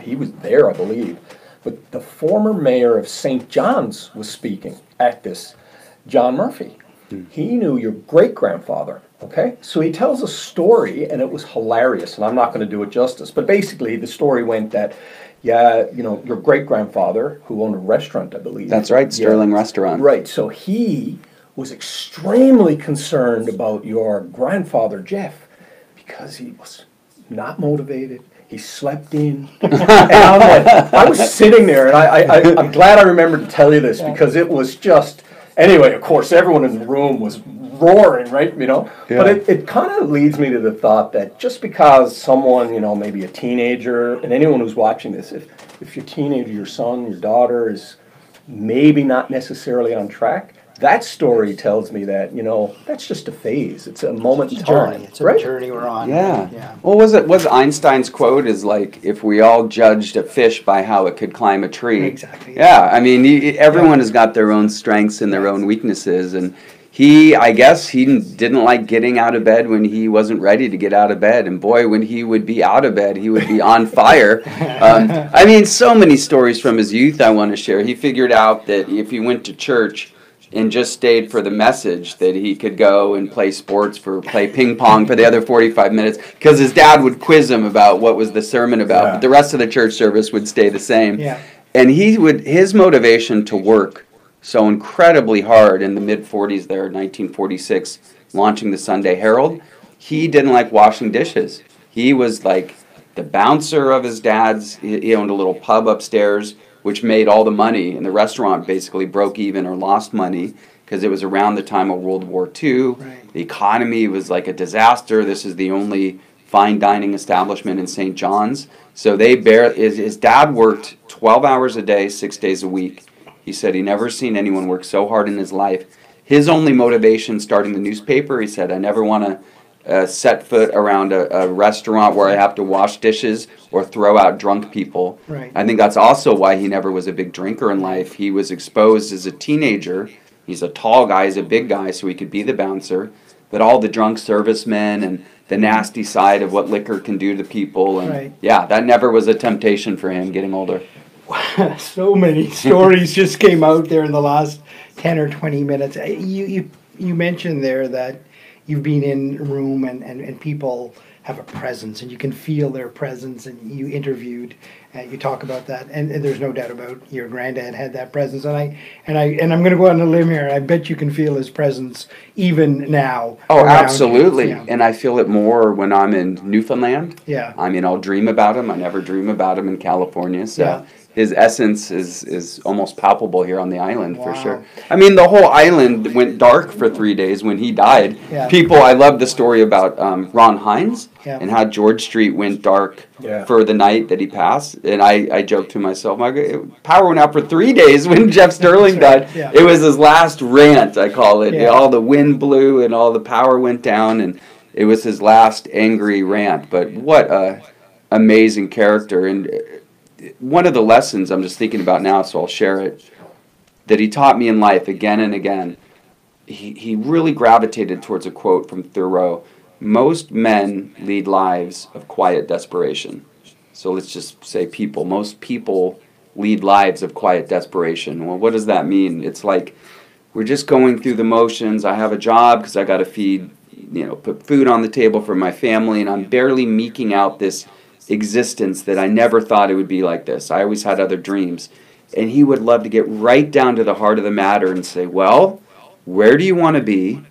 he was there, I believe. But the former mayor of St. John's was speaking at this, John Murphy. He knew your great-grandfather, okay? So he tells a story, and it was hilarious, and I'm not going to do it justice. But basically, the story went that, yeah, you know, your great-grandfather, who owned a restaurant, I believe. That's right, Stirling Restaurant. Right, so he was extremely concerned about your grandfather, Jeff, because he was not motivated. He slept in. And I'm like, I was sitting there, and I'm glad I remembered to tell you this, because it was just... Anyway, of course, everyone in the room was roaring, right, you know? Yeah. But it kind of leads me to the thought that just because someone, you know, maybe a teenager, and anyone who's watching this, if your teenager, your son, your daughter is maybe not necessarily on track, that story tells me that, you know, that's just a phase. It's a moment in time. It's a journey we're on. Yeah. Well, was Einstein's quote is like, if we all judged a fish by how it could climb a tree. Exactly. Yeah, I mean, everyone has got their own strengths and their own weaknesses. And I guess he didn't like getting out of bed when he wasn't ready to get out of bed. And boy, when he would be out of bed, he would be on fire. I mean, so many stories from his youth I want to share. He figured out that if he went to church and just stayed for the message, that he could go and play ping pong for the other 45 minutes, because his dad would quiz him about what was the sermon about, but the rest of the church service would stay the same. Yeah. And his motivation to work so incredibly hard in the mid-40s there, 1946, launching the Sunday Herald, he didn't like washing dishes. He was like the bouncer of his dad's. He owned a little pub upstairs, which made all the money, and the restaurant basically broke even or lost money because it was around the time of World War II. Right. The economy was like a disaster. This is the only fine dining establishment in St. John's. So his dad worked 12 hours a day, 6 days a week. He said he never seen anyone work so hard in his life. His only motivation starting the newspaper, he said, I never want to set foot around a restaurant where I have to wash dishes or throw out drunk people. Right. I think that's also why he never was a big drinker in life. He was exposed as a teenager. He's a tall guy, he's a big guy, so he could be the bouncer. But all the drunk servicemen and the nasty side of what liquor can do to people. And yeah, that never was a temptation for him getting older. So many stories just came out there in the last 10 or 20 minutes. You mentioned there that you've been in a room and people have a presence, and you can feel their presence, and you interviewed, you talk about that, and there's no doubt about your granddad had that presence, and I'm going to go out on a limb here. I bet you can feel his presence even now. Oh, absolutely, and I feel it more when I'm in Newfoundland. Yeah, I mean, I'll dream about him. I never dream about him in California. So his essence is almost palpable here on the island for sure. I mean, the whole island went dark for 3 days when he died. Yeah. I love the story about Ron Hynes and how George Street went dark for the night that he passed. And I joked to myself, power went out for 3 days when Jeff Stirling died. Yeah. It was his last rant, I call it. Yeah. All the wind blew and all the power went down, and it was his last angry rant. But what a amazing character. And one of the lessons I'm just thinking about now, so I'll share it, that he taught me in life again and again. He really gravitated towards a quote from Thoreau. Most men lead lives of quiet desperation. So let's just say people. Most people lead lives of quiet desperation. Well, what does that mean? It's like we're just going through the motions. I have a job because I got to feed, put food on the table for my family, and I'm barely meeking out this existence that I never thought it would be like this. I always had other dreams. And he would love to get right down to the heart of the matter and say, well, where do you want to be?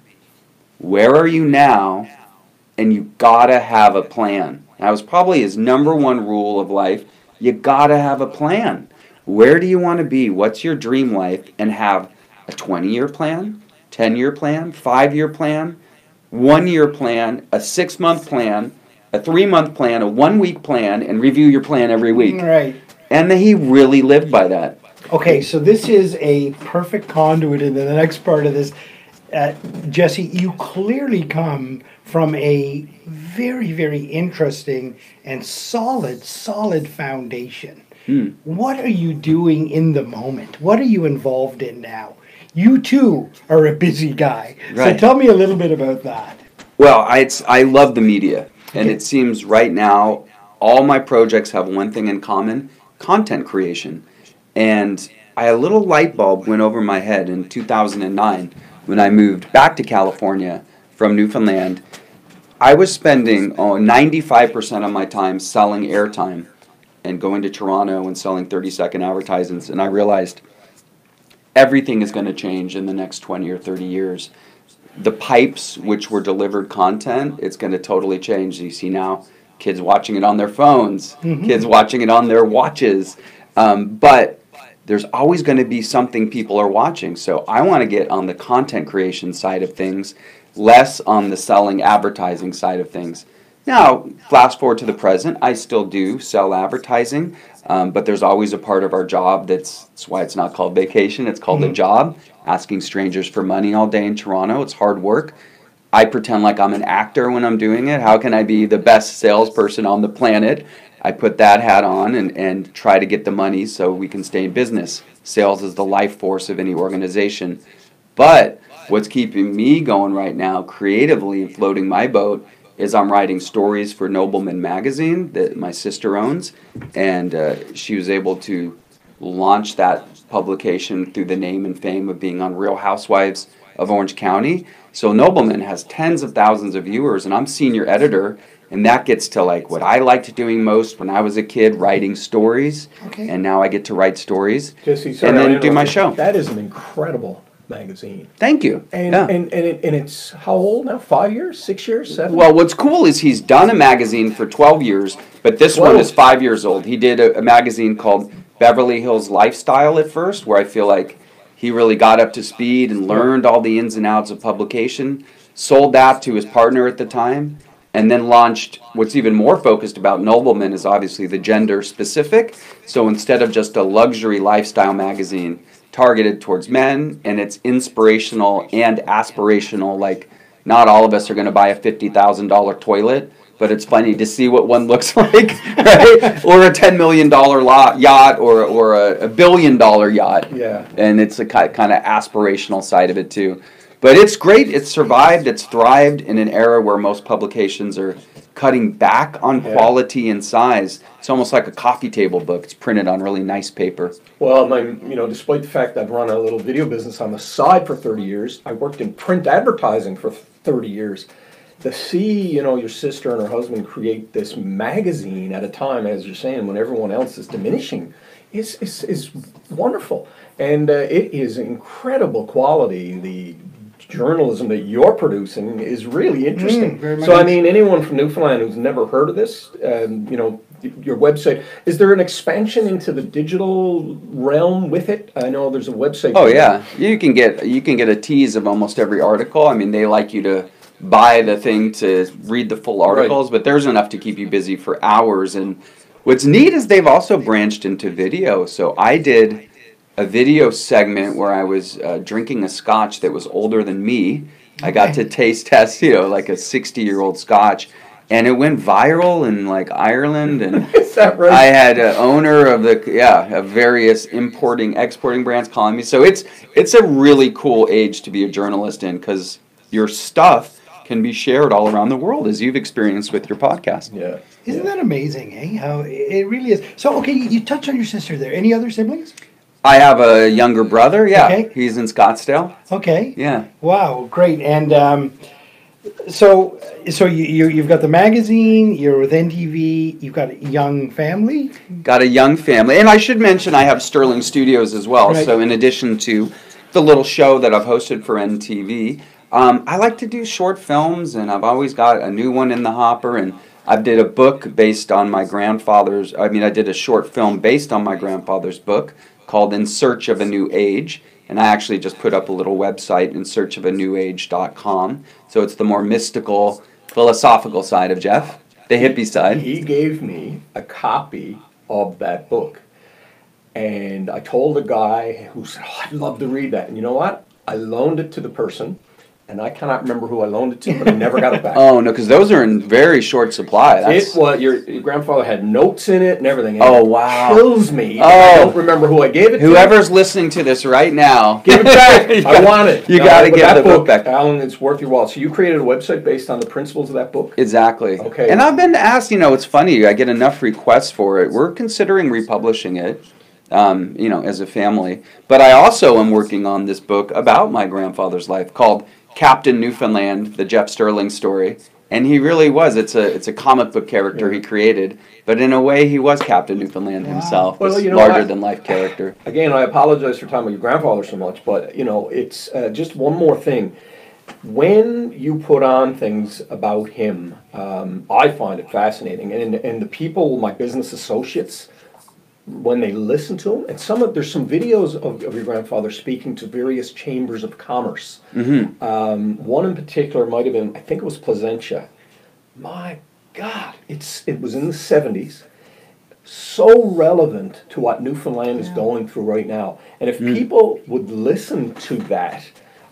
Where are you now? And you gotta have a plan. That was probably his number one rule of life. You gotta have a plan. Where do you want to be? What's your dream life? And have a 20-year plan, 10-year plan, 5-year plan, 1-year plan, a 6-month plan, a 3-month plan, a 1-week plan, and review your plan every week. Right. And he really lived by that. Okay, so this is a perfect conduit into the next part of this. Jesse, you clearly come from a very, very interesting and solid foundation. What are you doing in the moment? What are you involved in now? You too are a busy guy. Right. So tell me a little bit about that. Well, I love the media. And it seems right now all my projects have one thing in common: content creation. And a little light bulb went over my head in 2009 when I moved back to California from Newfoundland. I was spending 95% of my time selling airtime and going to Toronto and selling 30-second advertisements. And I realized everything is going to change in the next 20 or 30 years. The pipes which were delivered content, it's going to totally change. You see now kids watching it on their phones, kids watching it on their watches. But there's always going to be something people are watching. So I want to get on the content creation side of things, less on the selling advertising side of things. Now, fast forward to the present, I still do sell advertising, but there's always a part of our job that's why it's not called vacation, it's called a job. Asking strangers for money all day in Toronto, it's hard work. I pretend like I'm an actor when I'm doing it. How can I be the best salesperson on the planet? I put that hat on and try to get the money so we can stay in business. Sales is the life force of any organization. But what's keeping me going right now creatively and floating my boat is I'm writing stories for Nobleman magazine that my sister owns. And she was able to launch that publication through the name and fame of being on Real Housewives of Orange County. So Nobleman has tens of thousands of viewers, and I'm senior editor. And that gets to like what I liked doing most when I was a kid, writing stories. Okay. And now I get to write stories Jesse, and then do my show. That is an incredible magazine. Thank you. And it's how old now? 5 years? 6 years? 7? Well, what's cool is he's done a magazine for 12 years, but this one is 5 years old. He did a magazine called Beverly Hills Lifestyle at first, where I feel like he really got up to speed and learned all the ins and outs of publication, sold that to his partner at the time, and then launched what's even more focused about Nobleman is obviously the gender specific. So instead of just a luxury lifestyle magazine targeted towards men, and it's inspirational and aspirational, like not all of us are going to buy a $50,000 toilet, but it's funny to see what one looks like, right? Or a $10 million yacht or a $1 billion yacht. Yeah. And it's a kind of aspirational side of it too. But it's great. It's survived. It's thrived in an era where most publications are cutting back on quality and size. It's almost like a coffee table book. It's printed on really nice paper. Well, despite the fact I've run a little video business on the side for 30 years, I worked in print advertising for 30 years. To see, your sister and her husband create this magazine at a time, as you're saying, when everyone else is diminishing, is wonderful. And it is incredible quality. The journalism that you're producing is really interesting. So, anyone from Newfoundland who's never heard of this, your website, is there an expansion into the digital realm with it? I know there's a website. Oh yeah, you can get a tease of almost every article. I mean, they like you to buy the thing to read the full articles, but there's enough to keep you busy for hours. And what's neat is they've also branched into video. So I did a video segment where I was drinking a scotch that was older than me. I got to taste test, like a 60-year-old scotch, and it went viral in like Ireland. And is that right? I had an owner of of various importing, exporting brands calling me. So it's a really cool age to be a journalist in, because your stuff can be shared all around the world, as you've experienced with your podcast. Yeah. Isn't that amazing, eh? How it really is. So, okay, you touched on your sister there. Any other siblings? I have a younger brother, Okay. He's in Scottsdale. Okay. Yeah. Wow, great. And so you've got the magazine, you're with NTV, you've got a young family? Got a young family. And I should mention I have Stirling Studios as well. Right. So in addition to the little show that I've hosted for NTV, I like to do short films, and I've always got a new one in the hopper. And I did a book based on my grandfather's, I did a short film based on my grandfather's book called In Search of a New Age. And I actually just put up a little website, insearchofanewaage.com. So it's the more mystical, philosophical side of Jeff, the hippie side. He gave me a copy of that book. And I told a guy who said, oh, I'd love to read that. And you know what? I loaned it to the person. And I cannot remember who I loaned it to, but I never got it back. Oh, no, because those are in very short supply. It was, your grandfather had notes in it and everything. And oh, wow. It kills me. Oh. I don't remember who I gave it to. Whoever's listening to this right now. Give it back. I want it. You got to give the book back. Alan, it's worth your while. So you created a website based on the principles of that book? Exactly. Okay. And I've been asked, it's funny, I get enough requests for it. We're considering republishing it. As a family. But I also am working on this book about my grandfather's life called Captain Newfoundland, the Jeff Stirling story. And he really was. It's a comic book character he created, but in a way he was Captain Newfoundland himself, well, this larger-than-life character. Again, I apologize for talking about your grandfather so much, but, it's just one more thing. When you put on things about him, I find it fascinating. And the people, my business associates, when they listen to him, and there's some videos of your grandfather speaking to various chambers of commerce. Mm-hmm. One in particular might have been, I think it was Placentia. My God, it was in the 70s. So relevant to what Newfoundland is going through right now. And if people would listen to that,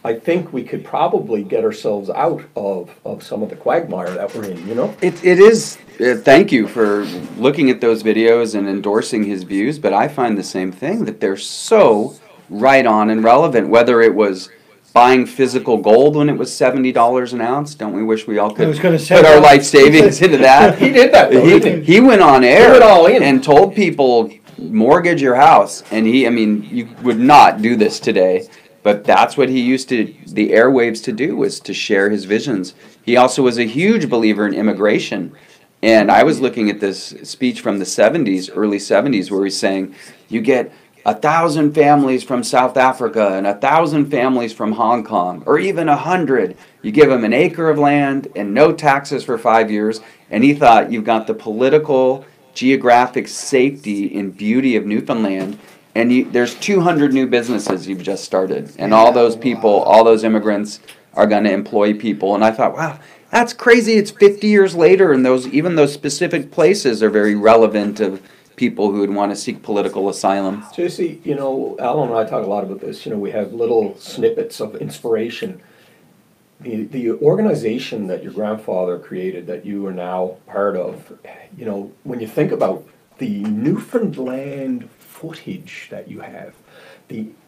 I think we could probably get ourselves out of some of the quagmire that we're in, It is, thank you for looking at those videos and endorsing his views, but I find the same thing, that they're so right on and relevant, whether it was buying physical gold when it was $70 an ounce. Don't we wish we all could put our life savings into that? He did that, though, didn't he? He went on air Put it all in. and told people, mortgage your house. And you would not do this today. But that's what he used the airwaves to do, was to share his visions. He also was a huge believer in immigration. And I was looking at this speech from the 70s, early 70s, where he's saying, you get 1,000 families from South Africa and 1,000 families from Hong Kong, or even 100. You give them an acre of land and no taxes for 5 years. And he thought, you've got the political, geographic safety and beauty of Newfoundland. And there's 200 new businesses you've just started. And all those people, all those immigrants are going to employ people. And I thought, wow, that's crazy. It's 50 years later, and even those specific places are very relevant of people who would want to seek political asylum. JC, Alan and I talk a lot about this. We have little snippets of inspiration. The organization that your grandfather created, that you are now part of, when you think about the Newfoundland footage that you have,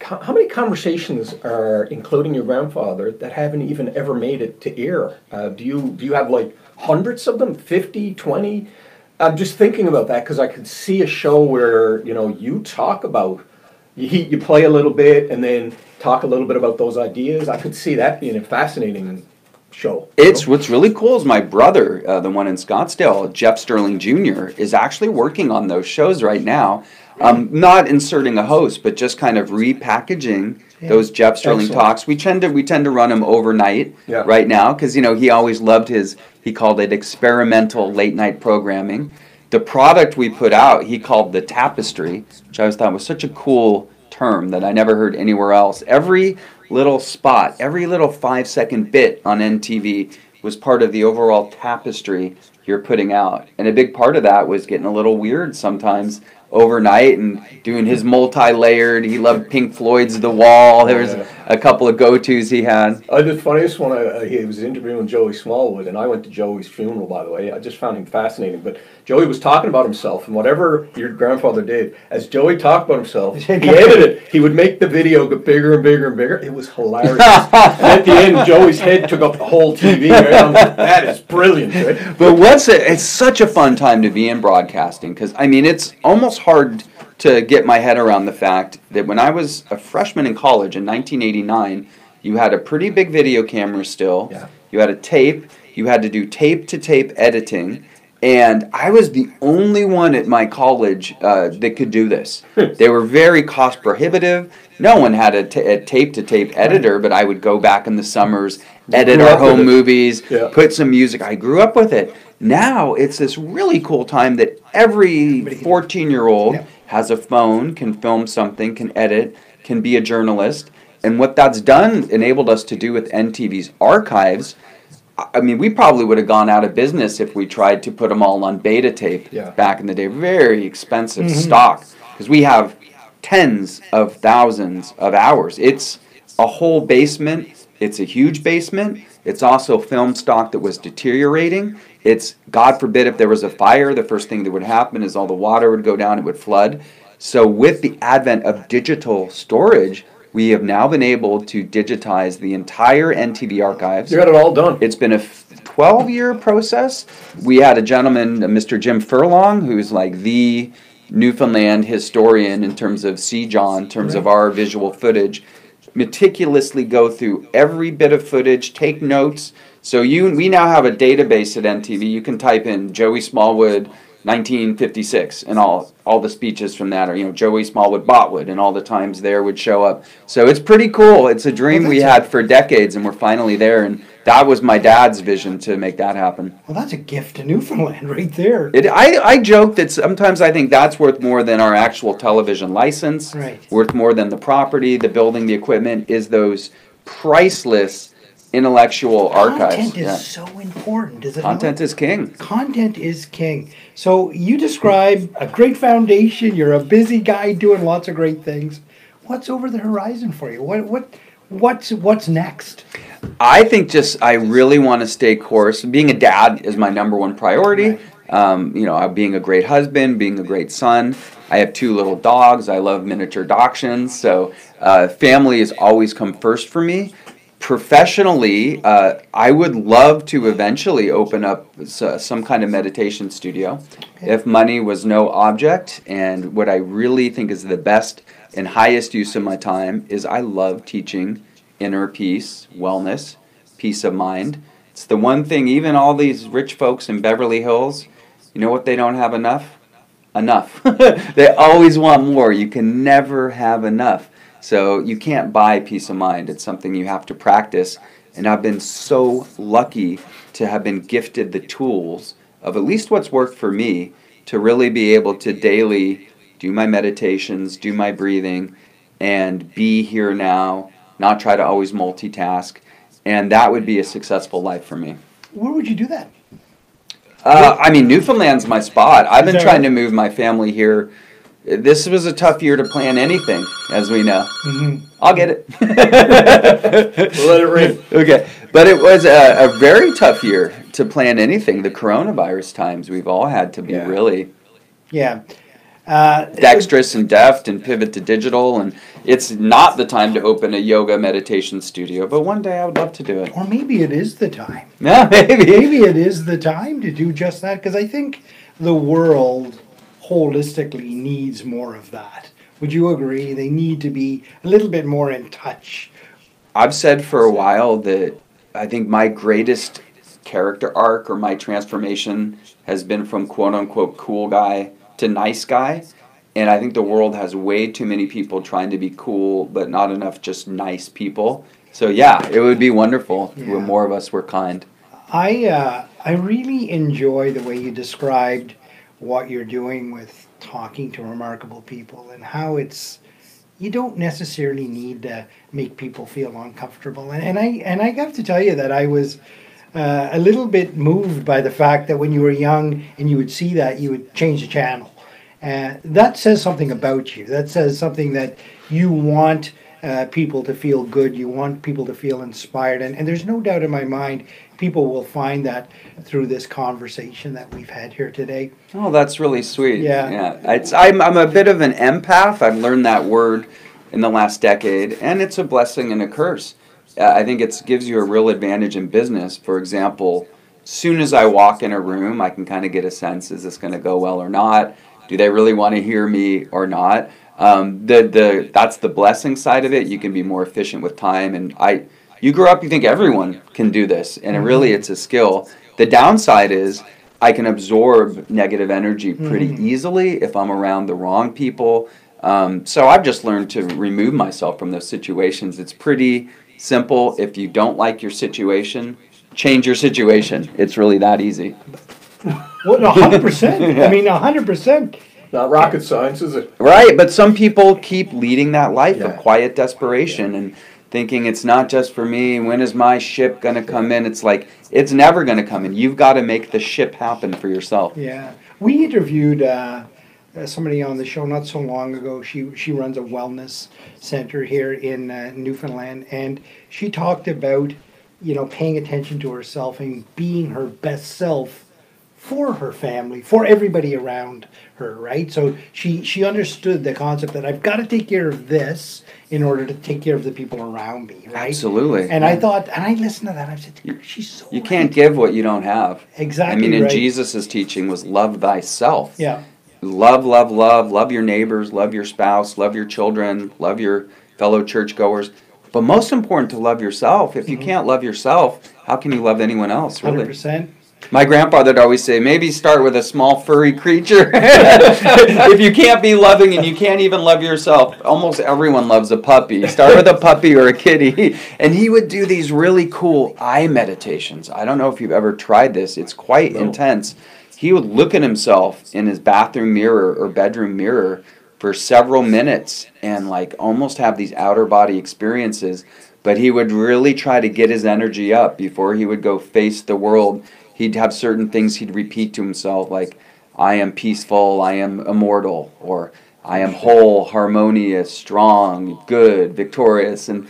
how many conversations are, including your grandfather, that haven't even ever made it to air? Do you have like hundreds of them, 50, 20? I'm just thinking about that because I could see a show where you talk about, you play a little bit and then talk a little bit about those ideas. I could see that being a fascinating show. What's really cool is my brother, the one in Scottsdale, Jeff Stirling Jr., is actually working on those shows right now. Not inserting a host, but just kind of repackaging those Jeff Stirling talks. We tend to run them overnight right now because he always loved he called it experimental late night programming. The product we put out, he called the tapestry, which I always thought was such a cool term that I never heard anywhere else. Every little spot, every little 5-second bit on NTV was part of the overall tapestry you're putting out. And a big part of that was getting a little weird sometimes overnight and doing his multi-layered. He loved Pink Floyd's The Wall. There was a couple of go-tos he had. The funniest one, he was interviewing Joey Smallwood, and I went to Joey's funeral, by the way. I just found him fascinating. But Joey was talking about himself, and whatever your grandfather did, as Joey talked about himself, he edited. He would make the video get bigger and bigger and bigger. It was hilarious. And at the end, Joey's head took up the whole TV. Right? I'm like, that is brilliant. Right? But it's such a fun time to be in broadcasting because, it's almost hard to get my head around the fact that when I was a freshman in college in 1989, you had a pretty big video camera still. Yeah. You had a tape. You had to do tape-to-tape editing. And I was the only one at my college that could do this. They were very cost prohibitive. No one had a tape-to-tape editor, but I would go back in the summers, edit our home movies, put some music. I grew up with it. Now it's this really cool time that every 14-year-old has a phone, can film something, can edit, can be a journalist. And what that's done, enabled us to do with NTV's archives, I mean, we probably would have gone out of business if we tried to put them all on beta tape back in the day. Very expensive stock, because we have tens of thousands of hours. It's a whole basement. It's a huge basement. It's also film stock that was deteriorating. It's, God forbid, if there was a fire, the first thing that would happen is all the water would go down, it would flood. So with the advent of digital storage, we have now been able to digitize the entire NTV archives. You got it all done. It's been a 12-year process. We had a gentleman, Mr. Jim Furlong, who's like the Newfoundland historian in terms of in terms of our visual footage, meticulously go through every bit of footage, take notes. So we now have a database at NTV. You can type in Joey Smallwood 1956, and all the speeches from that, or Joey Smallwood Botwood, and all the times there would show up. So it's pretty cool. It's a dream we had for decades, and we're finally there. And that was my dad's vision to make that happen. Well, that's a gift to Newfoundland right there. I joke that sometimes I think that's worth more than our actual television license. Right. Worth more than the property, the building, the equipment, is those priceless intellectual archives. Content is so important, is it? Content is king. Content is king. So you describe a great foundation. You're a busy guy doing lots of great things. What's over the horizon for you? What's next? I think I really want to stay course. Being a dad is my number one priority. Right. Being a great husband, being a great son. I have 2 little dogs. I love miniature dachshunds. So family has always come first for me. Professionally, I would love to eventually open up some kind of meditation studio. Okay. If money was no object, and what I really think is the best and highest use of my time is I love teaching inner peace, wellness, peace of mind. It's the one thing, even all these rich folks in Beverly Hills, you know what they don't have enough? Enough. They always want more. You can never have enough. So you can't buy peace of mind. It's something you have to practice. And I've been so lucky to have been gifted the tools of at least what's worked for me to really be able to daily do my meditations, do my breathing, and be here now, not try to always multitask. And that would be a successful life for me. Where would you do that? Newfoundland's my spot. I've been trying to move my family here. This was a tough year to plan anything, as we know. Mm-hmm. I'll get it. We'll let it ring. Okay. But it was a very tough year to plan anything. The coronavirus times, we've all had to be really dexterous and deft and pivot to digital. And it's not the time to open a yoga meditation studio, but one day I would love to do it. Or maybe it is the time. Yeah, maybe. Maybe it is the time to do just that, because I think the world holistically needs more of that. Would you agree? They need to be a little bit more in touch. I've said for a while that I think my greatest character arc or my transformation has been from quote-unquote cool guy to nice guy. And I think the world has way too many people trying to be cool, but not enough just nice people. So yeah, it would be wonderful if more of us were kind. I really enjoy the way you described what you're doing with talking to remarkable people, and how you don't necessarily need to make people feel uncomfortable. And I have to tell you that I was a little bit moved by the fact that when you were young and you would see that, you would change the channel. That says something about you. That says something that you want people to feel good. You want people to feel inspired. And there's no doubt in my mind people will find that through this conversation that we've had here today. Oh, that's really sweet. Yeah. I'm a bit of an empath. I've learned that word in the last decade, and it's a blessing and a curse. I think it gives you a real advantage in business. For example, as soon as I walk in a room, I can kind of get a sense, is this going to go well or not? Do they really want to hear me or not? That's the blessing side of it. You can be more efficient with time. And you grow up, you think everyone can do this, and it's a skill. The downside is I can absorb negative energy pretty easily if I'm around the wrong people. So I've just learned to remove myself from those situations. It's pretty simple. If you don't like your situation, change your situation. It's really that easy. Well, 100%. I mean, 100%. Not rocket science, is it? Right, but some people keep leading that life Yeah. of quiet desperation and thinking it's not just for me. When is my ship going to come in? It's like, it's never going to come in. You've got to make the ship happen for yourself. Yeah. We interviewed somebody on the show not so long ago. She runs a wellness center here in Newfoundland, and she talked about, paying attention to herself and being her best self for her family, for everybody around her, right? So she understood the concept that I've got to take care of this in order to take care of the people around me, right? Absolutely. And I thought, and I listened to that, I said, she's so You right. can't give what you don't have. Exactly I mean, and right. Jesus' teaching was love thyself. Yeah. Love, love, love. Love your neighbors, love your spouse, love your children, love your fellow churchgoers. But most important, to love yourself. If you can't love yourself, how can you love anyone else, really? 100%. My grandfather would always say, maybe start with a small furry creature. If you can't be loving and you can't even love yourself, almost everyone loves a puppy. Start with a puppy or a kitty. And he would do these really cool eye meditations. I don't know if you've ever tried this. It's quite intense. He would look at himself in his bathroom mirror or bedroom mirror for several minutes and like almost have these outer body experiences. But he would really try to get his energy up before he would go face the world. He'd have certain things he'd repeat to himself, like, I am peaceful, I am immortal, or I am whole, harmonious, strong, good, victorious, and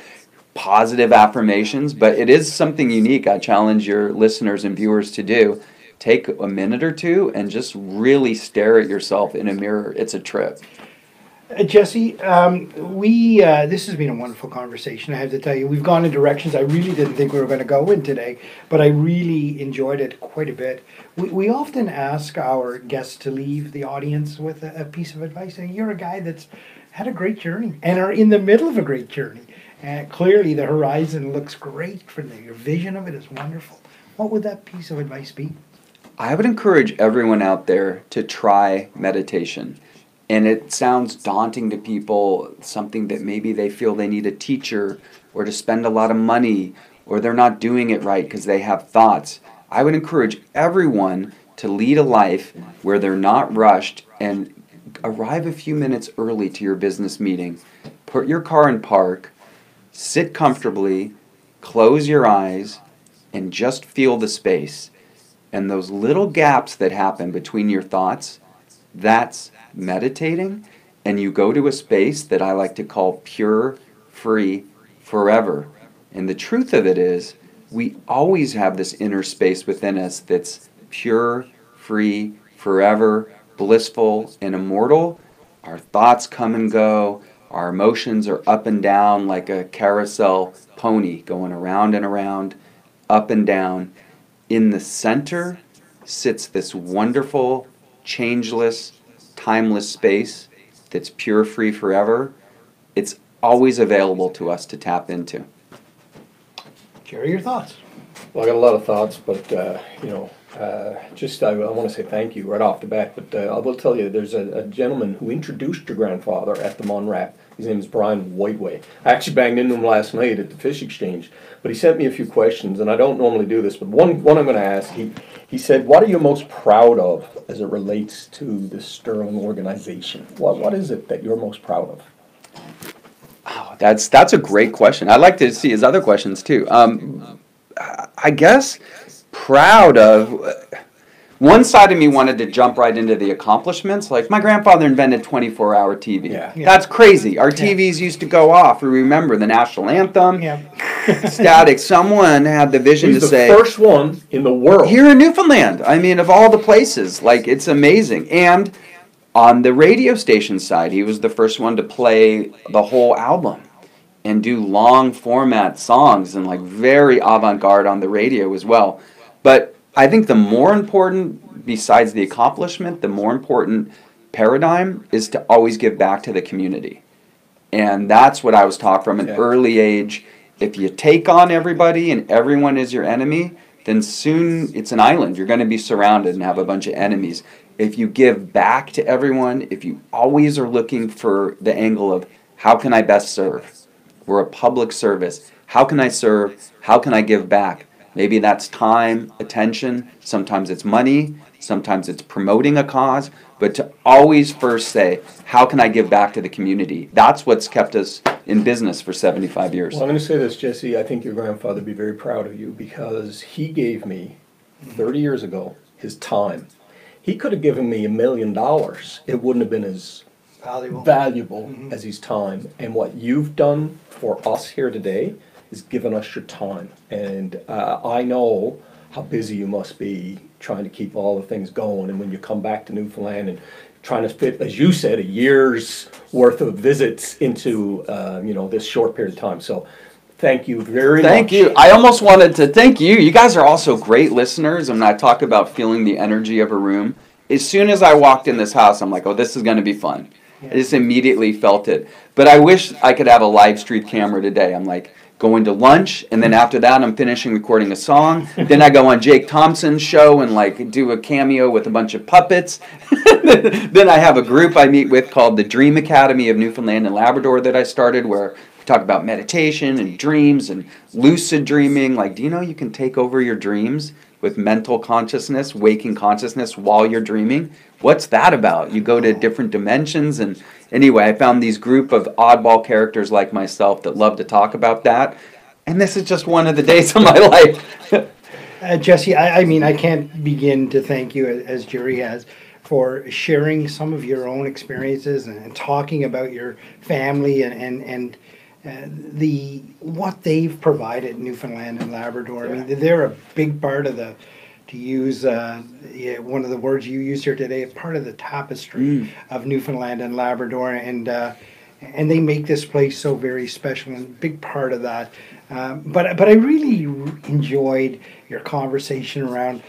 positive affirmations. But it is something unique I challenge your listeners and viewers to do. Take a minute or two and just really stare at yourself in a mirror. It's a trip. Jesse, this has been a wonderful conversation, I have to tell you. We've gone in directions I really didn't think we were going to go in today, but I really enjoyed it quite a bit. We often ask our guests to leave the audience with a piece of advice, and you're a guy that's had a great journey and are in the middle of a great journey. Clearly the horizon looks great, your vision of it is wonderful. What would that piece of advice be? I would encourage everyone out there to try meditation. And it sounds daunting to people, something that maybe they feel they need a teacher or to spend a lot of money or they're not doing it right because they have thoughts. I would encourage everyone to lead a life where they're not rushed and arrive a few minutes early to your business meeting. Put your car in park, sit comfortably, close your eyes, and just feel the space. And those little gaps that happen between your thoughts, that's meditating, and you go to a space that I like to call pure, free, forever. And the truth of it is, we always have this inner space within us that's pure, free, forever, blissful, and immortal. Our thoughts come and go. Our emotions are up and down like a carousel pony going around and around, up and down. In the center sits this wonderful, changeless, timeless space that's pure, free, forever. It's always available to us to tap into. Jerry, your thoughts? Well, I got a lot of thoughts, but I want to say thank you right off the bat. But I will tell you, there's a gentleman who introduced your grandfather at the Monrap. His name is Brian Whiteway. I actually banged into him last night at the Fish Exchange, but he sent me a few questions, and I don't normally do this, but one I'm going to ask. He said, "What are you most proud of as it relates to the Stirling organization? What is it that you're most proud of?" Oh, that's a great question. I'd like to see his other questions too. I guess proud of. One side of me wanted to jump right into the accomplishments. Like, my grandfather invented 24-hour TV. Yeah. That's crazy. Our TVs used to go off. We remember the national anthem. Yeah. Static. Someone had the vision He's to say, the first one in the world. here in Newfoundland. I mean, of all the places. Like, it's amazing. And on the radio station side, he was the first one to play the whole album and do long format songs and like very avant-garde on the radio as well. But I think the more important, besides the accomplishment, the more important paradigm is to always give back to the community. And that's what I was taught from an early age. If you take on everybody and everyone is your enemy, then soon it's an island. You're going to be surrounded and have a bunch of enemies. If you give back to everyone, if you always are looking for the angle of how can I best serve? We're a public service. How can I serve? How can I give back? Maybe that's time, attention. Sometimes it's money. sometimes it's promoting a cause, but to always first say, how can I give back to the community? That's what's kept us in business for 75 years. Well, I'm going to say this, Jesse. I think your grandfather would be very proud of you because he gave me, 30 years ago, his time. He could have given me $1 million. It wouldn't have been as valuable as his time. And what you've done for us here today is given us your time. And I know how busy you must be trying to keep all the things going, and when you come back to Newfoundland and trying to fit, as you said, a year's worth of visits into this short period of time. So thank you very much. Thank you. I almost wanted to thank you. You guys are also great listeners. And when I talk about feeling the energy of a room, as soon as I walked in this house, I'm like, oh, this is going to be fun. Yeah. I just immediately felt it. But I wish I could have a live stream camera today. I'm like, going to lunch, and then after that I'm finishing recording a song. Then I go on Jake Thompson's show and like do a cameo with a bunch of puppets. Then I have a group I meet with called the Dream Academy of Newfoundland and Labrador that I started, where we talk about meditation and dreams and lucid dreaming. Like, do you know you can take over your dreams with mental consciousness, waking consciousness while you're dreaming? What's that about? You go to different dimensions. And anyway, I found these group of oddball characters like myself that love to talk about that. And this is just one of the days of my life. Jesse, I mean, I can't begin to thank you, as Jerry has, for sharing some of your own experiences and talking about your family and what they've provided Newfoundland and Labrador. I mean, they're a big part of the, to use one of the words you used here today, part of the tapestry of Newfoundland and Labrador, and they make this place so very special and a big part of that. But I really enjoyed your conversation around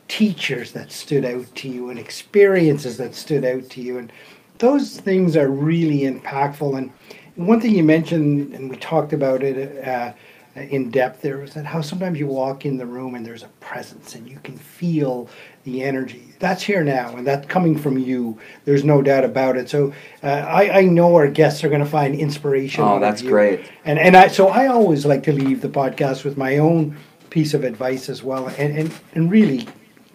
teachers that stood out to you and experiences that stood out to you, and those things are really impactful. And one thing you mentioned, and we talked about it in depth there, was that how sometimes you walk in the room and there's a presence and you can feel the energy. That's here now, and that's coming from you. There's no doubt about it. So I know our guests are going to find inspiration. Oh, that's great. And I always like to leave the podcast with my own piece of advice as well. And really,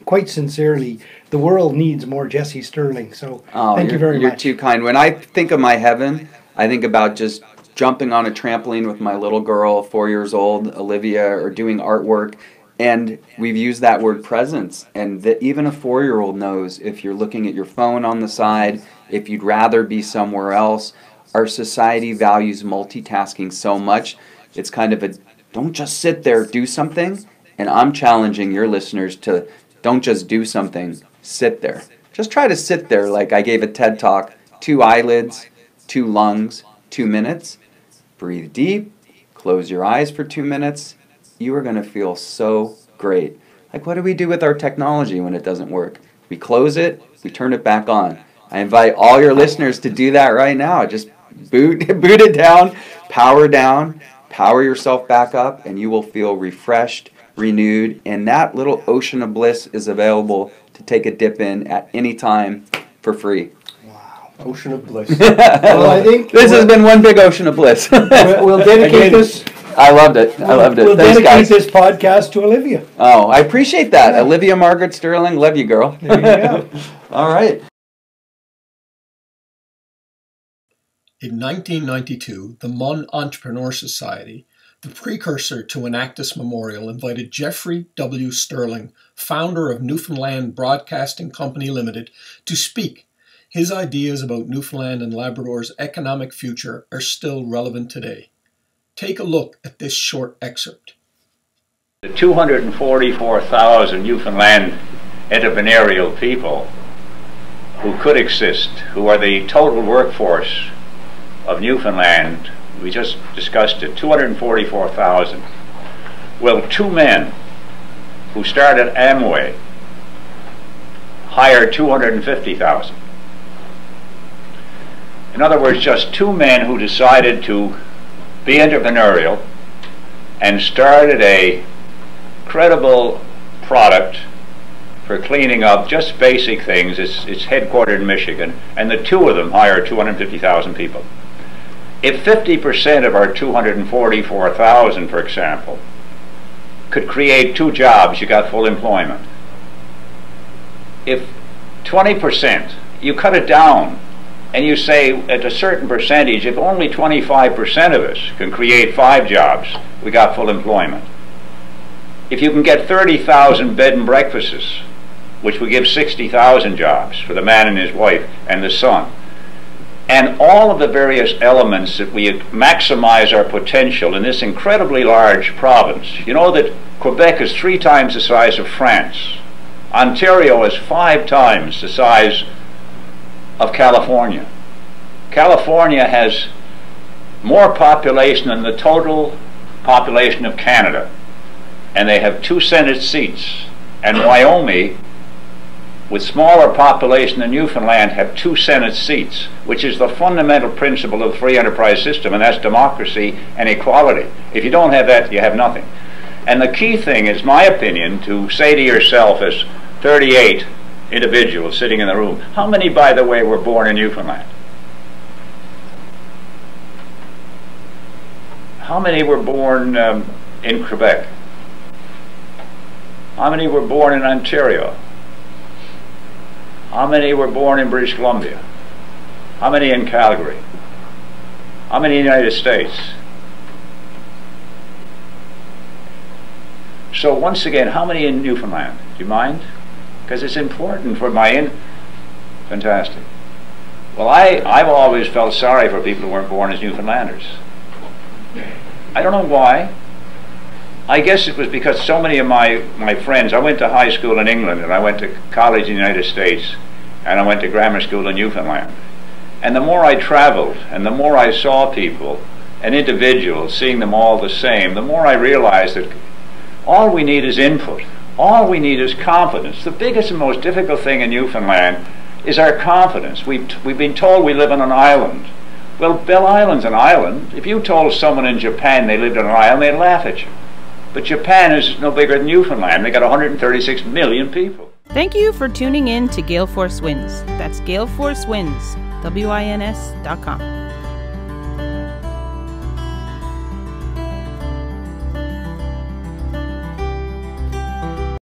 quite sincerely, the world needs more Jesse Stirling. So thank you very much. You're too kind. When I think of my heaven, I think about just jumping on a trampoline with my little girl, 4 years old, Olivia, or doing artwork. And we've used that word presence. And that even a 4-year-old knows if you're looking at your phone on the side, if you'd rather be somewhere else. Our society values multitasking so much. It's kind of a, don't just sit there, do something. And I'm challenging your listeners to don't just do something, sit there. Just try to sit there like I gave a TED Talk, 2 eyelids, 2 lungs, 2 minutes. Breathe deep, close your eyes for 2 minutes. You are going to feel so great. Like, what do we do with our technology when it doesn't work? We close it, we turn it back on. I invite all your listeners to do that right now. Just boot it down, power yourself back up, and you will feel refreshed, renewed, and that little ocean of bliss is available to take a dip in at any time for free. Ocean of bliss. Well, I think this has been one big ocean of bliss. we'll dedicate this. I loved it. We'll Thanks, dedicate guys. this podcast to Olivia. Oh, I appreciate that. Yeah. Olivia Margaret Stirling, love you, girl. There you go. All right. In 1992, the Mun Entrepreneur Society, the precursor to Enactus Memorial, invited Jeffrey W. Stirling, founder of Newfoundland Broadcasting Company Limited, to speak. His ideas about Newfoundland and Labrador's economic future are still relevant today. Take a look at this short excerpt. The 244,000 Newfoundland entrepreneurial people who could exist, who are the total workforce of Newfoundland, we just discussed it, 244,000. Well, 2 men who started Amway hired 250,000. In other words, just 2 men who decided to be entrepreneurial and started a credible product for cleaning up just basic things. It's headquartered in Michigan, and the 2 of them hired 250,000 people. If 50% of our 244,000, for example, could create 2 jobs, you got full employment. if 20%, you cut it down, and you say at a certain percentage, if only 25% of us can create 5 jobs, we got full employment. If you can get 30,000 bed and breakfasts, which would give 60,000 jobs for the man and his wife and the son, and all of the various elements that we maximize our potential in this incredibly large province. You know that Quebec is 3 times the size of France. Ontario is 5 times the size of California. California has more population than the total population of Canada, and they have 2 Senate seats. And Wyoming, with smaller population than Newfoundland, have 2 Senate seats, which is the fundamental principle of the free enterprise system, and that's democracy and equality. If you don't have that, you have nothing. And the key thing is, my opinion, to say to yourself as 38 individuals sitting in the room, how many, by the way, were born in Newfoundland? How many were born in Quebec? How many were born in Ontario? How many were born in British Columbia? How many in Calgary? How many in the United States? So once again, how many in Newfoundland? Do you mind? Because it's important for my Fantastic. Well, I've always felt sorry for people who weren't born as Newfoundlanders. I don't know why. I guess it was because so many of my friends, I went to high school in England, and I went to college in the United States, and I went to grammar school in Newfoundland. And the more I traveled, and the more I saw people and individuals, seeing them all the same, the more I realized that all we need is input. All we need is confidence. The biggest and most difficult thing in Newfoundland is our confidence. We've been told we live on an island. Well, Bell Island's an island. If you told someone in Japan they lived on an island, they'd laugh at you. But Japan is no bigger than Newfoundland. They got 136 million people. Thank you for tuning in to Gale Force Winds. That's Gale Force Winds, WINS.com.